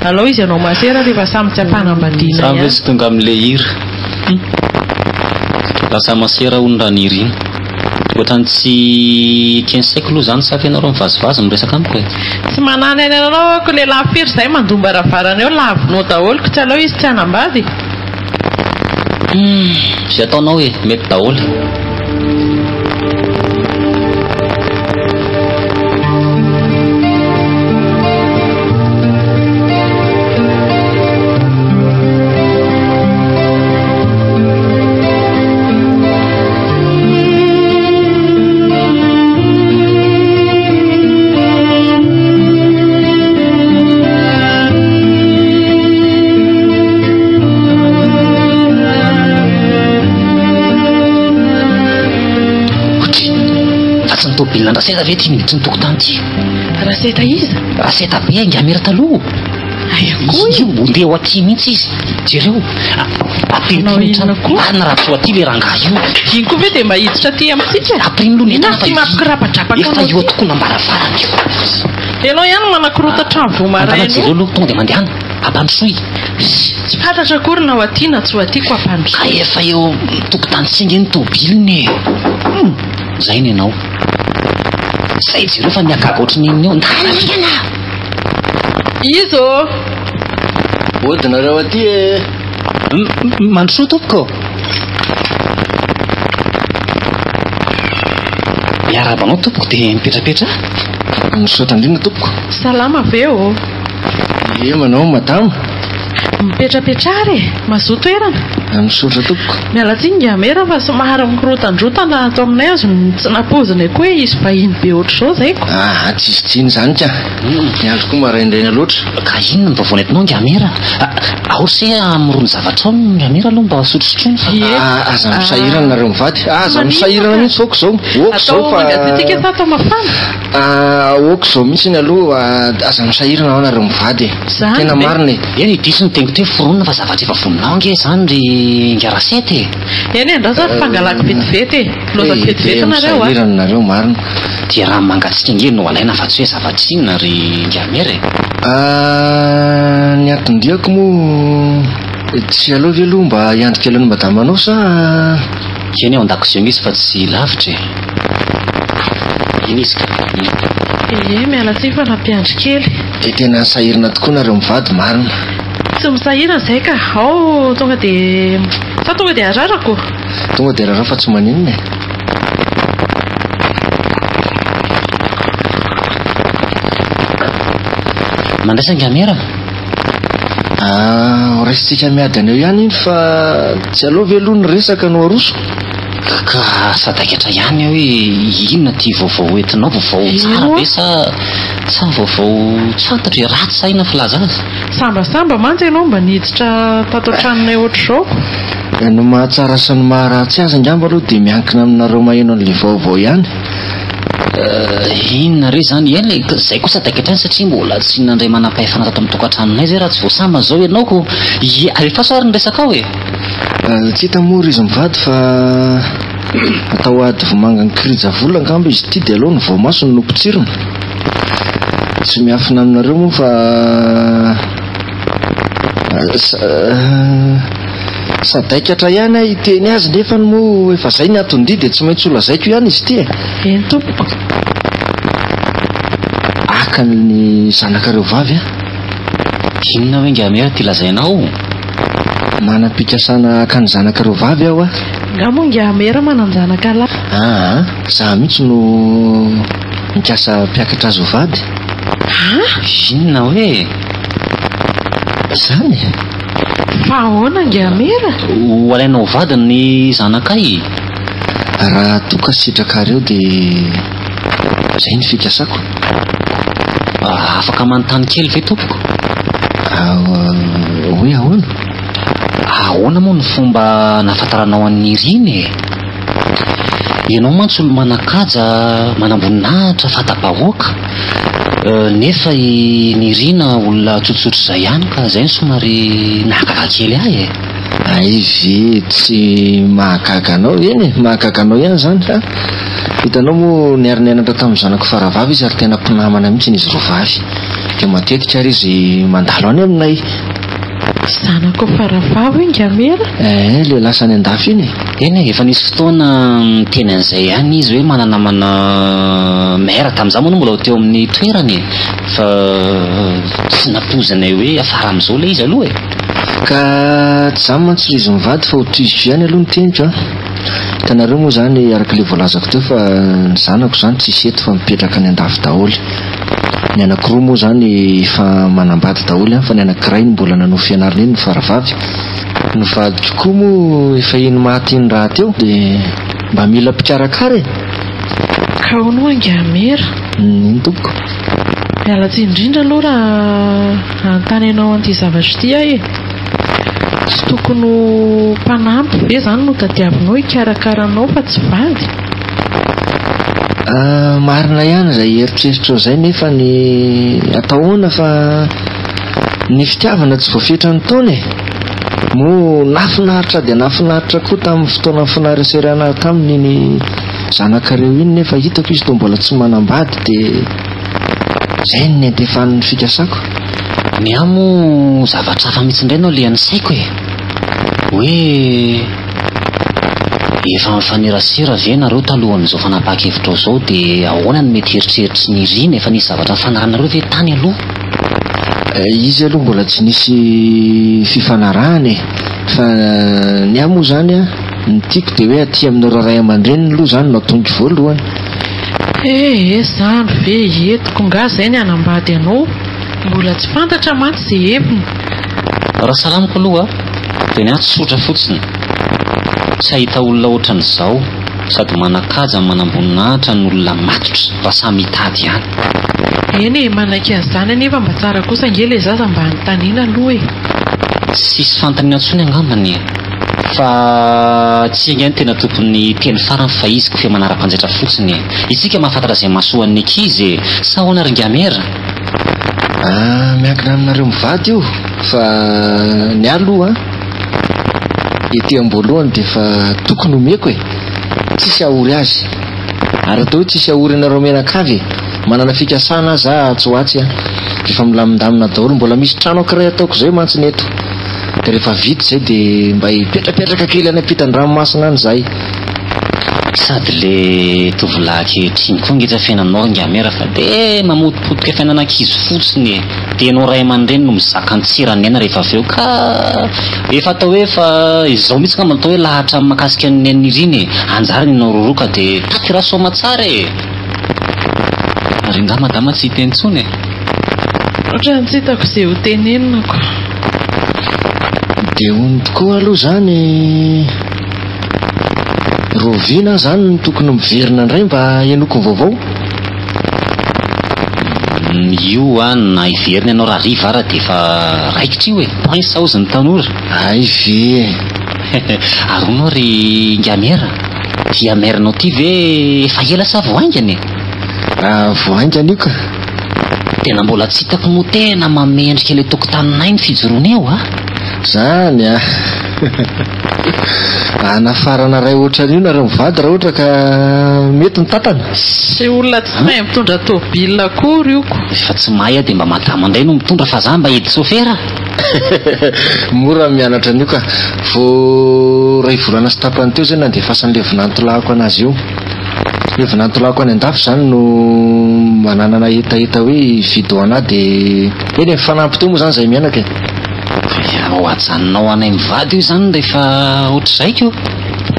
alao izy ianao masera rehefa samy tsy ampanambadiana ihany sy tonga amin'le hira lasa masera hono raha nirina ohatrany tsy tiansaiko aloha zany sa fianareo mivazivazy miresaka amiko tsy manany any anao ko le lafiry zay mandomba ravarana eo lavinao daholo ko tsy alao izy tsy hanambady zay ataonao hoe mety daholo tobilina raseta ve ty miditsy ny tokotany ty raseta izy raseta be ainga mera taloha io ondeha ho aty mihitsy izy jereo apirina raha tso aty le rangaha io iny koa ve dia mba hiditra aty amintsika apriny loha na ty mampikirapadrapaka efa io tokoa nambaravarana io ianao ihany manakorotatra amin'ny vomaraina jereo aloha tonga dia mandehana ampandrosoy tsy fantatra akory na ho aty na tsy ho aty ko ampandrosoy ka efa eo tokotany tsinga ny tobiliny zay ny ianao zay jereo fa miagaga ohatrany iny eo ndanakana izo odinareo aty mandrosoa tompoko miarabanao tompoko dia mipetrapetra misaotra indrina tompoko salama aveo manao madama mipetrapetrary mazoto erana misaotra tompoko. Mialatsinga mera fa somary mikorotandrotana ato aminay azy tsy napoziny koa hoe izy vahiny be ohatr'izao zaiko. Tsisy zany ka ny andro koa maraindraina loatra. Ka inona ny vaovao nentinao Ngamera? Ahory amirony zavatra ao Ngamera aloha mba sotrosotrony fa aza misahirana nareo mivady. Aza misahirana mihitsy oko zao. Oko zao fa mangatsitsika sa atao mafana. Oko zao mihitsy ny aloha aza misahirana ao nareo mivady. Tena marina. Eny idisy ny teniko hoe foronina fa zavatra efa voninao nge zany ry ngarasety. Eny andrasa fangalako vetivety loza vetivety nareo a. Misahirana nareo marina. Dia raha mangatsika nge no alaina fa tsy hoe zavatra inona ry Ngamera. Ny atondiako moa tsy aloha ve aloha mba hiandrika alohan'ny madamanao sa eny ao an-dakozia izy fa tsy lavitra iny izy ka mialatsy fa nampiandry kely. Tena sahirana tokoa nareo mivady marina. Tsy misahirana izay ka ao tonga dia sa tonga dia ararako. Tonga dia arara fa tsy maninona. Mandraisa Ngamera? Resitsika miady aneo ihany iny fa tsy aloha ve aloha ny resaka no aroso. Ka sadakatra ihany hoe inona ty vaovao entinao, vaovao tsara be sa vaovao tsy fantatra hoe ratsy sa inona filaza azy? Sambasamba mantsy ianao mba niditra tato an-tranonay ohatr'izao. Ny mahatsara sy ny maharatsy azy angamba aloha dia miankina aminareo maheno an'ilay vaovao ihany. Inona re zany eny zay kosa dakatrany satria mbola tsy nandray manam-pahefana tato amin'ny tokantranonay zay raha tsy voasamba zao ianao ko alefa sary ny resaka ao tsy hita mora izy mivady fa atao ady vomanga ny kirija vola angamba izy ty dia aloha ny voamaso ny nompotsirona. Tsy miafina aminareo moa fa sadaikatra ihany aho hiteny azy nefa moa efa zay ny atondia dia tsy maintsy olazaiko ihany izy ty. Eny tompoko. Aka ny zanakareo vavy inona hoe Ngamera ty lazainao? Manam-pikasana aka ny zanakareo vavy aho nga moa Ngamera mananjanaka lahy. Za mihitsy no mikasa mpiakatra azy ho vady. Inona hoe? Zany fa ahoana Ngamera? Ho alainao vady ny zanakay? Raha toka sitrakareo dia zay ny fikasako. Afaka manontany kely ve tompoko? Hoe ahoana? Ahoana moa ny fomba nafantaranao an'ny Riny? Ianao mantsy olo manakaja, manamboninahitra, fatabahoaka, nefa ny Rina olona tsotsotra izay ihany ka zay ny somary nahagaga kely ahy. Ve tsy mahagaga anao? Eny mahagaga anao ihany zany ka hitanao moa niara-nianatra tamin'ny zanako faravavy izy ary tena mpinamana mihitsy izy roa vavy dia matetika ary izy mandalo any aminay. Zanako faravavy Ngamera? Le lasa any andafy iny. Eny efa nisy fotoana teny an'izay ihany izy hoe mananamana mera tamin'izao moa no mbola teo amin'ny toerany fa tsy napozanay hoe afara amin'izao le izy aloha ka tsy zany mantsy izy mivady fa ho toiziko ihany aloha ny teniko hitanareo moa zany araka le voalazako teo fa ny zanako zany tsy seto fa mipetraka any andafy daholo. Ny anankiroa moa zany efa manambady daholo fa ny anankiray mbola nanao fianarana iny ny faravavy. Ny vadiko koa moa efa iny maty iny raha teo dia mba mila mpikarakara. Ka hono Ngamera? Iny tompoko. Mialatsy indrindra aloha raha antany ianao an'ity zavatra ity ahy. Tsy tokony ho mpanampy ve zany no tadiavinao hikarakaranao fa tsy vady? Marina ihany izay eritreritro izay nefa ny atahoana fa ny fitiavana tsy voafetra ny taona moa nafinaritra dia nafinaritra koa tamin'ny fotoana finareserana tamin'ny zanakareo iny nefa hitako izy toa mbola tsy manambady dia zay ny antefan'ny fikasako. Ny amo zavatra hafa mihitsy indray no le anysaiko hoe efa mifanerasera ve nareo talohan'izao fanapaha-kevitra zao dia ahoana ny mety eritreritry ny Riny efa nisy zavatra fanarahanareo ve tany aloha? Izy aloha mbola tsy nisy fifanarahana fa ny amo zany ny tiako dia hoe aty aminareo ray aman-dreny aloha zany no atongy voalohany. Zany ve etiko nga zay ny anambady anao mbola tsy fantatra mantsy izay heviny. Raha salamiko aloha teny tsotra fotsiny tsy ahita olona ohatran'izao sady manakaja manamboninahitra ny olona matotra raha samy hitady ihany. Eny manaiky an'izany anefa mba tsara kosa angely zaza mba hanontaniana aloha e. Sisy fantaniana antsony angambany fa tsy angany tena tompony teny farany fa izy ko fe manara-panjaitra fotsiny isika mahafantatra izay mahasoan'ny ankizy sa ahoana ry Gamera? Miankina aminareo mivady io fa ny aloha ety amboalohany dia fa tokony omeko e, tsisy ahory azy ary atao hoe tsisy ahory anareo menakavy manana fikasana za tsy hoatsy rehefa milamindamina daholo mbola misy trano ankiray ataoko zay mantsiny eto dia rehefa vita zay dia mba hipetrapetraka kely any ampitan-dranomasina any zay. Sady le tovolahy ankehitriny koa ngetra fiainanao Gamera fa dia mamotipotika fiainana ankizy fotsiny dia ianao ray aman-dreny no mizaka ny tsiranena rehefa avy eo ka efa atao hoe fa izao mihitsy ngamba atao hoe lahatra makasika ny aniriny anjara ny roroka dia taty rasoama tsara e. Ary nga madama tsy hiteny intsony e. Ohatrany tsy hitako izay ho tenenina dia hony tokoa aloha zany Rovina zany no tokony miverina indray mba henoko vaovao. Io na iverina ianao raha riva ara dia fa raikitra io e, point saozy ny tanora. Ay ve aronao ry Gamera, dia merinao ty ve efa ela sa voaingany? Voaingany io ka tena mbola tsy hitako mo tena mamendrika ilay tokotaninay ny fijoroana eo zany anafarana ray ohatran'io nareo mivady raha ohatra ka mety ny tatana sy olona tsy mahay mitondra tôbila akory io ko fa tsy mahay dia mba madama indray no mitondra fa za mba edy sofera. Mora mianatra an'io ka vo ray volana sy tapany teo zay nandefasan'le vinantolahako anazy io. Le vinantolahako any andafy zany no mananana etaeta hoe vidoana dia eny mifanampy teo moa zany zay mianaka ho ajanonao anay mivady io zany rehefa ohatr'izay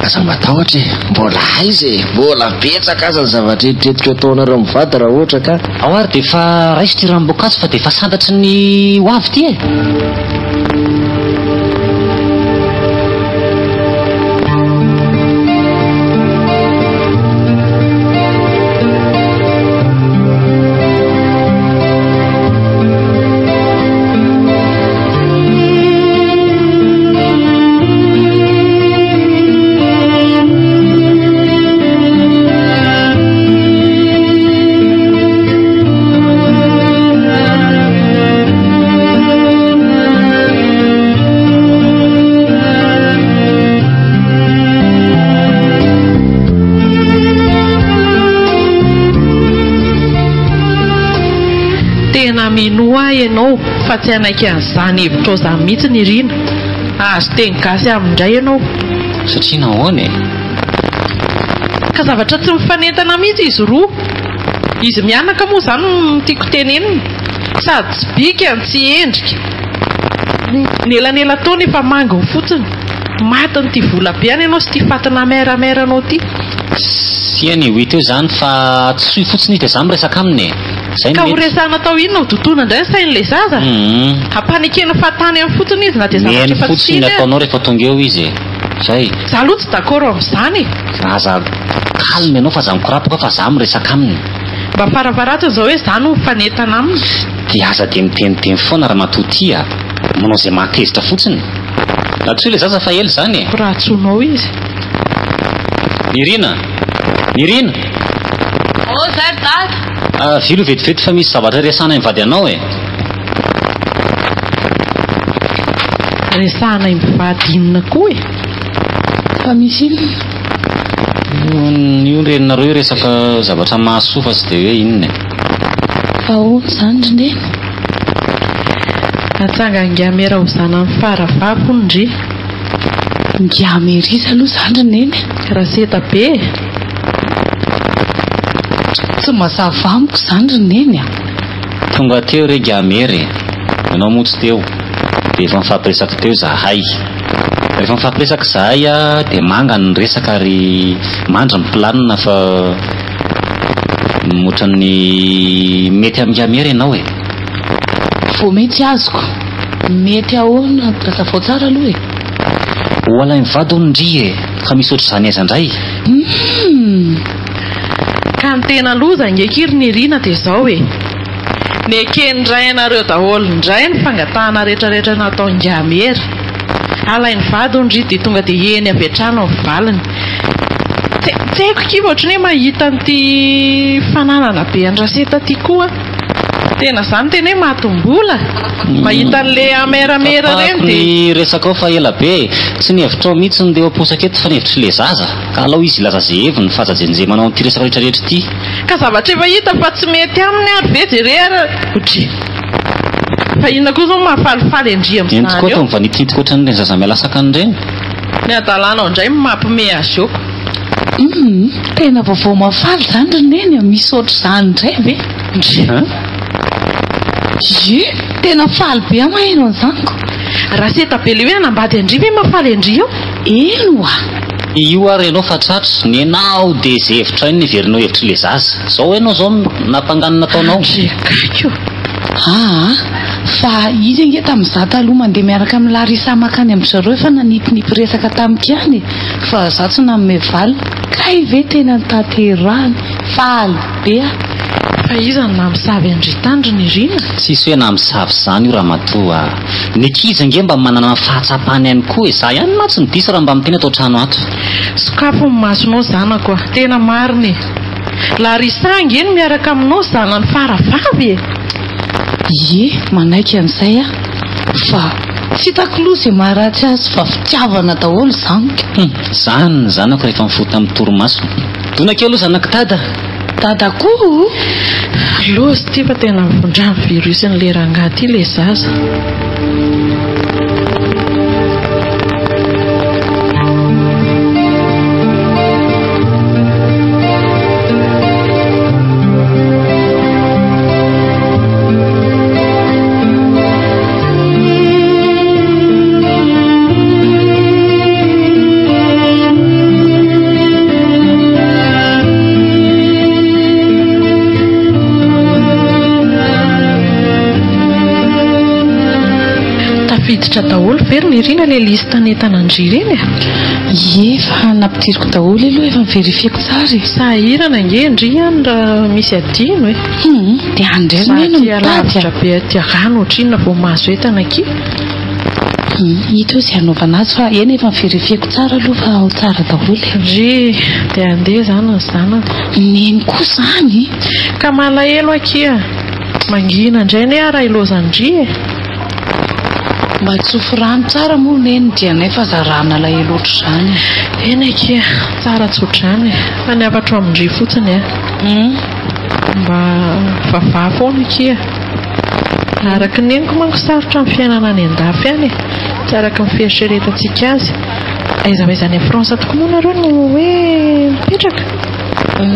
aza matahotra mbola aizy mbola betsaka aza ny zavatra eritreritro ataonareo mivady raha ohatra ka ao ary dia fa raisy ty ranom-boankazo fa dia fa sandatry ny hoavy ty minoa ianao fa tsy anaiky an'izany hevitra ao zany mihitsy ny rina azo teny gasy amindray ianao satria nahoana ka zavatra tsy mifanentana mihitsy izy roa izy mianaka moa zany tiako tenenina sady tsy bika tsy endrika nelanela taona efa manginy fotsiny matiny ty vola be any ianao sy ty fatina merameranao ty sy any ho ita eo zany fa tsy soy fotsiny ita zany miresaka aminy ka horesana tao inona ho dotona indray ny sain'ilay zaza hampanikena fahatany amin'ny fotsiny izy na dia zavatra efa fotsiny ataonao rehefa tonga eo izy zay za aloha tsy d'accord amin'izany aza kalme ianao fa za mikorapoka fa za miresaka aminy mba faravaratony zao hoe za no mifanentana aminy dia aza dia miteniteny foana raha matotia manao izay mahatezitra fotsiny na tsy hoe ilay zaza fa ela zany raha tsonao izy Nirina zay dada vilo vetivety fa misy zavatra resana mivady anao resana mivady inona koa fa misy io reninareo resaka zavatra mahasoa fa tsy dia hoe inona fa ozy zany ndre natsanga Gamera ho zana amin'ny faravako ndre Gamerisa aloha zany neny raha seta be tsy mazava amiko zany neny tonga teo re Gamery ianao motsy teo dia efa mifampiresaka teo zahay rehefa mifampiresaka zahay dia manga ny resaka ary mandra miplanina fa motrany mety amin'ny Gamery ianao vo mety azoko mety ahoana lasa vao tsara aloha ho alay mivady ondry e ka misy ohatr'izany aiza indray ka ny tena loza ngekiry ny rina dia izao e ny ekendray anareo daholo indray ny fangatahana rehetrarehetra natao ngamery alay ny vady ondry dia tonga dia eny avy hatrano amin'ny valiny tsy haiko kiva ohatrany hoe mahita n'ity fananana be andraseta ty koa tena izany tena hoe matombola mahita n'le ameramera reny dia resaka ao fa ela be tsy ny hevitra ao mihitsy ny dia aposaka eto fa ny hevitry le zaza ka alao izy laza zay hevy ny fajajen'izay manao n'ity resaka rehetrarehetra ity ka zavatra efa hita fa tsy mety aminy ary ve jerera otry fa inona koa zao mahafalifaly andria amin'izany eo entikoa to mivanititiko ohatran'ireny zaza mialasaka an'ireny ny adalanao indray mampime azy eo tena vaovao mafaly zany roneny misy ohatr'izany indray ve ye tena faly be amaino an'izanyko raha seta be le hoe anambady andry ve mafaly andry eo eno a io ary ianao fa tratra ny anao dia zay hevitra iny niverinao hevitry le zaza zao ianao zao nampanganina ataonao kako fa izy ange tamin'izaho taloha mandeha miaraka amin'ny Larisa makany amin'ny zareo efa nanipinipy resaka tamikany fa zaho tsy nanome valy kay ve tena nitaterahany faly be fa iza ny namisavy andritandry ny rina tsisy hoe namisavy zany io raha matoa ny ankizy ange mba manana fahatsapany ihany koa e za ihany matsy ny disy raha mba miteny atao trano ato sokafo ny masonao zanako a tena mariny Larisa angeny miaraka aminao zanany faravavy e ye manaiky an'izay a fa tsy hitako loha izay maharatsy azy fa fitiavana daholo zaniko zany ny zanako rehefa mifota amin'ny toromaso donakeo aloha zanako dada koa lozy ty fa tena mivondrany virus n'le rangahy ty le zaza fiditra daholo very ny rina le lista nentanandry reny ye fa nampidiriko daholo aloha efa miverifiako tsara sahirana nge ndry any raha misy adino e dia andrerina lavitra be atiarano ohatrinona vao mahazo entana ki hita eo izay anaovana azy fa eny efa miverifiako tsara aloha fa ao tsara daholo ry dia andeha zany ny zanako neny koa zany ka malahelo akia mangina indray ne raha ilozandry e mba tsofo rano tsara moa neny dia nefa zarana lahelo ohatr'izany eny akia tsara tsotrany fa ny afatro amindry fotsiny mba vavah foana akia araka neniko manko sarotra amin'ny fiainana any an-dafy any tsy araka ny fieritreretantsika azy aizaizany a France tokoa moa nareo no hoe mipetraka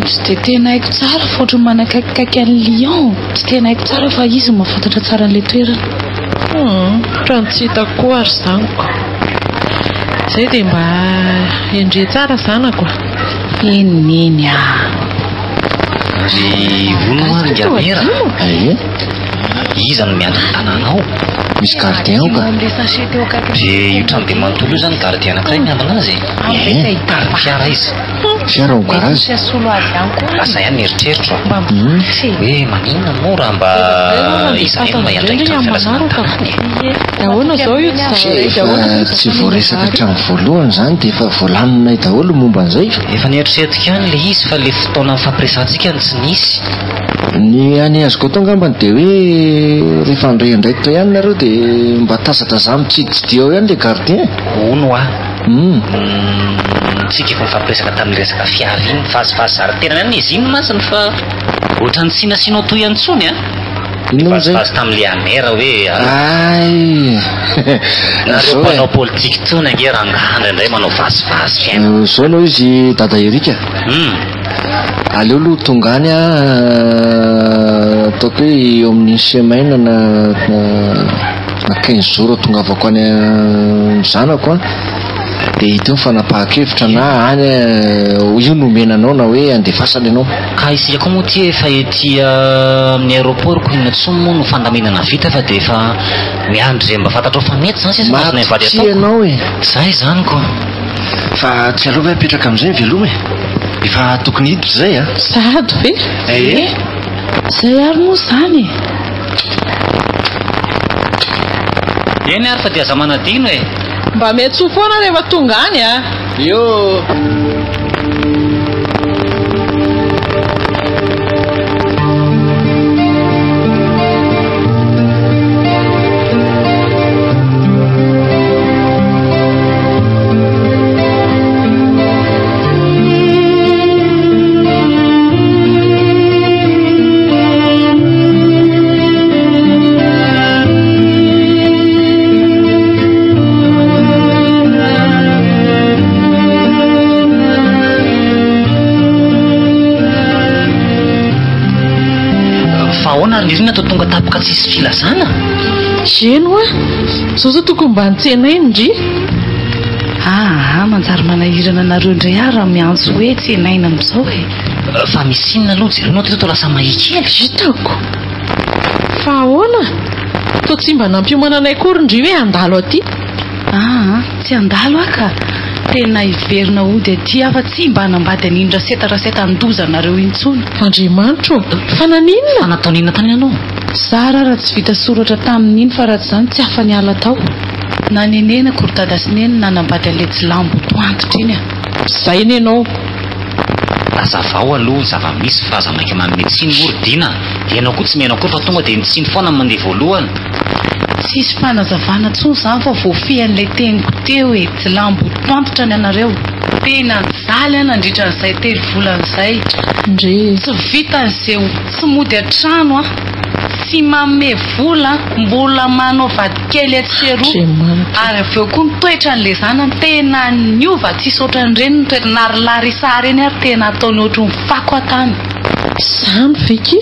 tsy dia tena haiko tsara fa ohatry manakaikikaiky an'ny Lyon tsy tena haiko tsara fa izy mahafantatra tsara an'ilay toerana trano tsy hitako koa ary zaniko zay dia mba endre tsara zanako eniny ry vonoary ngamera iza no miandry ny tanànao misy gardien ao ka dia io trano dia manontolo io zany gardien anankiray miandana azy fiara izy fiara ao garazy lasa ihany mieritreritra hoe maninona moa raha mba iza eny mba iandraiky trano fialasana ahoana zao io tsy voaresaka trano voalohany zany dia efa voalanina daholo momba an'izay efa nieritrerika ihany le izy fa le fotoana fampiresantsika ny tsy nisy ny any azoko atao ngambany dia hoe rehefa andray andraiky to ihany nareo dia mba tasatra za mitsiditsidio ao ihany le gardien ono a tsika efa mifampiresaka tamin'ny resaka fiara iny fazifazy zary tenany any izy iny masiny fa ohatra ny sinasianao toy antsony a fazifazy tamin'le amera hoe nareo mpanao politika tsony ange rangana indray manao vazivazy fiaina zao anao izy dada erika aleo aloha tonga any ataoko hoe eo amin'ny semaine na 15 jours tonga avako any zanako dia ito mifanapahakevitra na any io nomenanao na hoe andefasana ianao. Ka isika koa moa ty efa ety amin'ny aéroport ko inatsoa moa no fandaminana vita fa dia efa miandry zay mba fantatrao fa mety zany sisa mazonay vady atao ianao e. Zay zany ko fa tsy alova apetraka amin'izay veloma e, efa tokony hiditra zay a. Sady ve zay ary moa zany eny ary fa dia aza manadino e. Mba mety ho foana rehefa tonga any a. Yo Irina to tonga tapaka tsisy filazana. Eno a zao zao tokony mba nitsena indry. Manjary manahirana nareo indray ary raha miantso hoe tsenaina amin'izao e. Fa misy inona aloha jerenao teto lasa mahikely hitako. Fa ahoana to tsy mba nampiomana anay kory indry hoe andalo aty. Tsy andalo aka tena iverina ody aty afa tsy mba hanambady anindra setaraseta andoza nareo intsony. Andriamanitro fa naninona? Fa natao ninona tany ianao? Zara raha tsy vita soratra tamin'iny fa raha tsy zany tsy afa niala tao. Na nenena kortada sy neny nanambady an'ilay lambo toantitra iny a. Zay ny ianao. Azavao aloha zava-misy fa aza maika manome tsiny mordina. Dia ianao koa tsy mihainao koa fa tonga dia nitsiny foana mandeha voalohany. Tsisy fanazavana tsony zany fa voafihan'ilay teniko teo e lambo toantitra ny anareo. Tena zaly a nandritra n'izay 3 volan'izay. Tsy vita n'izay tsy mody an-trano a. Tsy manome vola mbola manao vadikely atseroa. Ary aveo koa nitoetra n'ilay zanany tena niova tsisy ohatran'ireny nitoetra narylarisa reny ary tena ataony ohatry ny fako atany. Zany veky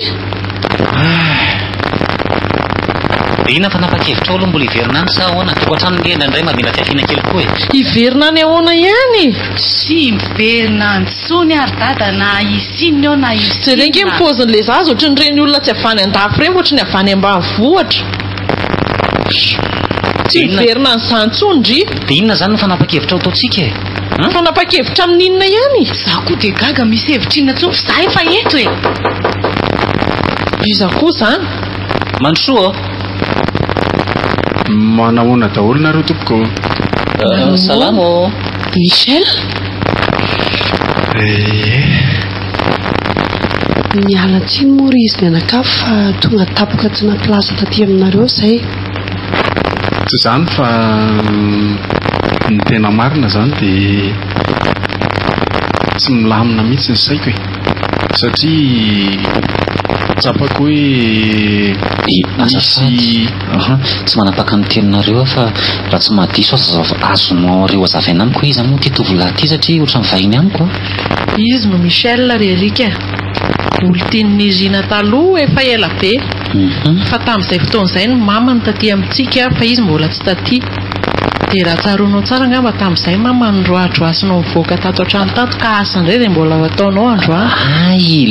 Ina fa napakevitra olo mbola iverina any sa ahoana? Tokantrano ngena indray mamina tiafina kely koa e. Iverina any ahoana ihany? Tsy miverina antsony ary dada na isinny eo na isinna. Tsy rengy mipozin'ilay zaza ohatry ny reny olona tsy avany an-dafo reny ohatry ny avany ambanivohitra. Tsy miverina an'izany tsony ndry. Dia inona zany no fanapakevitra ao ataontsika e? Fanapakevitra amin'inona ihany? Za koa dia gaga misy hevitra inona tsony fa za efa eto e. Iza koa zany? Mandrosoa manahoana daholo nareo tompoko. Salamo Michel. Miala tsiny moa ry izy mianakafo fa tonga tapoka tsy nampilaza taty aminareo zay. Tsy zany fa ny tena marina zany dia tsy milamina mihitsy ny saiko e, satria tsapako hoe misy tsy manapaka ny teninareo fa raha tsy mahadiso azonao reo azavy anamiko izy moa ty tovolahy ty satria ohatran'ny vahiny amiko. Izy no Michel Rerika. Olo tian'ny Zina taloha efa ela be. Fa tamin'izay fotoan'izay ny mamany taty amintsika fa izy mbola tsy taty. Dia raha tsaronao tsara angamba tamin'izay mama nandroadroasinao mivoaka tato an-trano tato ka asa indray dia mbola ataonao androa.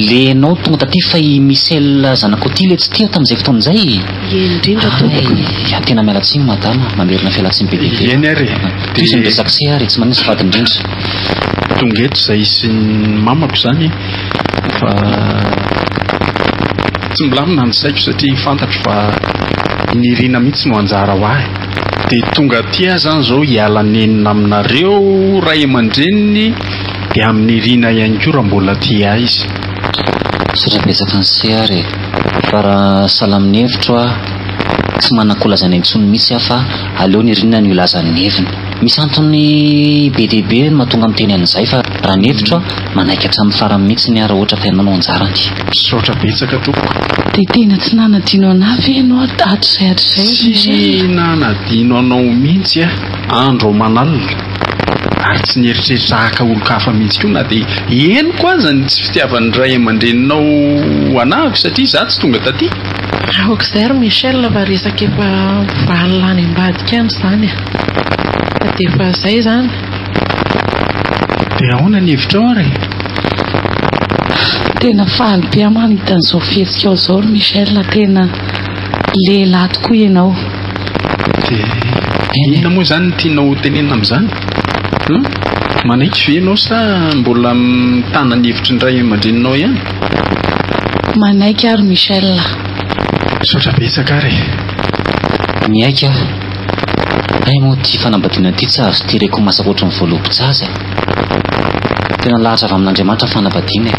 Lenao tonga taty fa i Michel zanako ty le tsy tia tamin'izay fotoan'izay. Indrindra tompoko. Tena miala tsiny madama mamerina fialantsiny be bebe. Eny ary isy miresaka se ary tsy manisy vady indrindra. Tonga eto izay sy ny mamako zany fa tsy milamina ny saiko satria fantatro fa nirina mihitsy no anjara ho ahy. Dia tonga aty aho zany zao hiala nenina aminareo ray aman-dreniny dia amin'ny irina ihany koa raha mbola ty ahy izy. Sotram-betsaka ny se ary fa raha salamin'ny hevitro tsy manakolazana intsony mihitsy aho fa aleo ny irina ny ilazan'ny heviny. Misy antony be dia be no mahatonga miteny an'izay fa raha ny hevitro manaiky hatramin'ny farany mihitsy ny ara ohatra fa ianao anjarany. Misaotra betsaka tompoko. Dia tena tsy nanadino anavy ianao hatrizay. Tsy nanadino anao mihitsy andro manalina ary tsy nieritreritra haka olo-kafa mihitsy koa na dia henoko aza ny tsy fitiavan'ny ray aman-dreninao anavy satria za tsy tonga taty. Aok'izay ry Michel fa resaka efa valina any ambadika any zany. Dia efa izay zany dia ahoana ny hevitra ao ary? Tena faly be amanitan'izao fihetsika ao izao ry Michel, tena lehilahy tokoa ianao. Dia inona moa izany tianao tenenina amin'izany? Manaiky ve ianao sa mbola mitana ny hevitry ny ray aman-dreninao ihany? Manaiky ary Michel. Saotra betsaka ary. Miaika ay moa ty fanambadiana ty tsy azo tireko masaka ohatry ny voaloham-pijaza. Tena lahatra avy amin'Andriamanitra fanambadiana.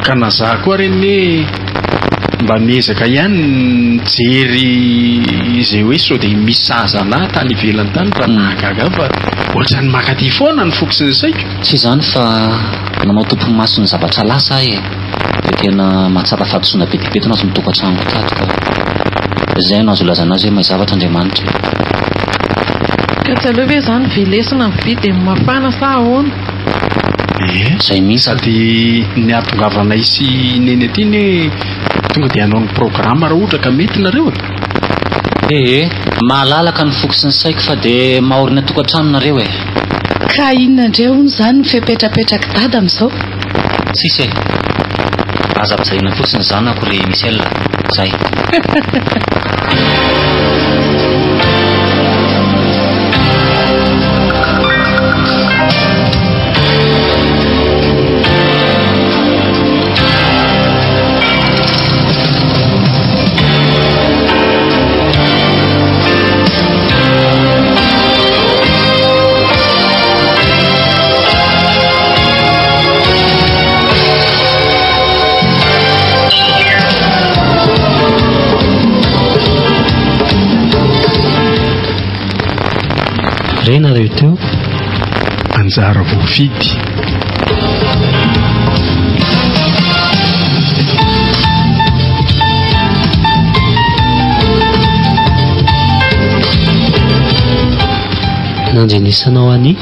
Ka nazaha koa reny hoe mba miezaka ihany mijery izay hoe sao dia misy sahazanahy tany ivelany tany fa nahagaga fa ohatrany makaty foana ny fokisy ny saiko. Tsy izany fa nanao tompon'ny maso ny zavatra lasa ahy dia tena mahatsara fahadisoana be dia be tena azo mitokantranoko tato ka izay no azo lazana azy hoe mahay zavatra Andriamanitra. Ka tsy aleo ve izany velesina mividy dia mafana sa ahoana? Izay mihitsy. Sady ny ahatongavanay sy neny aty ny tonga dia hanao ny programa raha ohatra ka mety nareo e. Mahalalaka ny fokisy ny saiko fa dia mahorina tokantrano nareo e. Ka inona indray hono izany ny fipetrapetraka dada amin'izao? Tsisy aza ampizaina fotsiny zanako ry Michel. Zay. Rena reo teo anjara voafidy. nanjenisanao any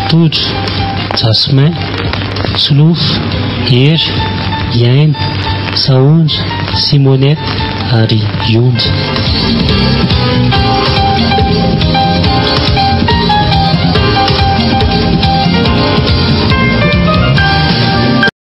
Todro, Jasmin, Solofo, Hery, Iaina, Saonja, Simonette ary Onja.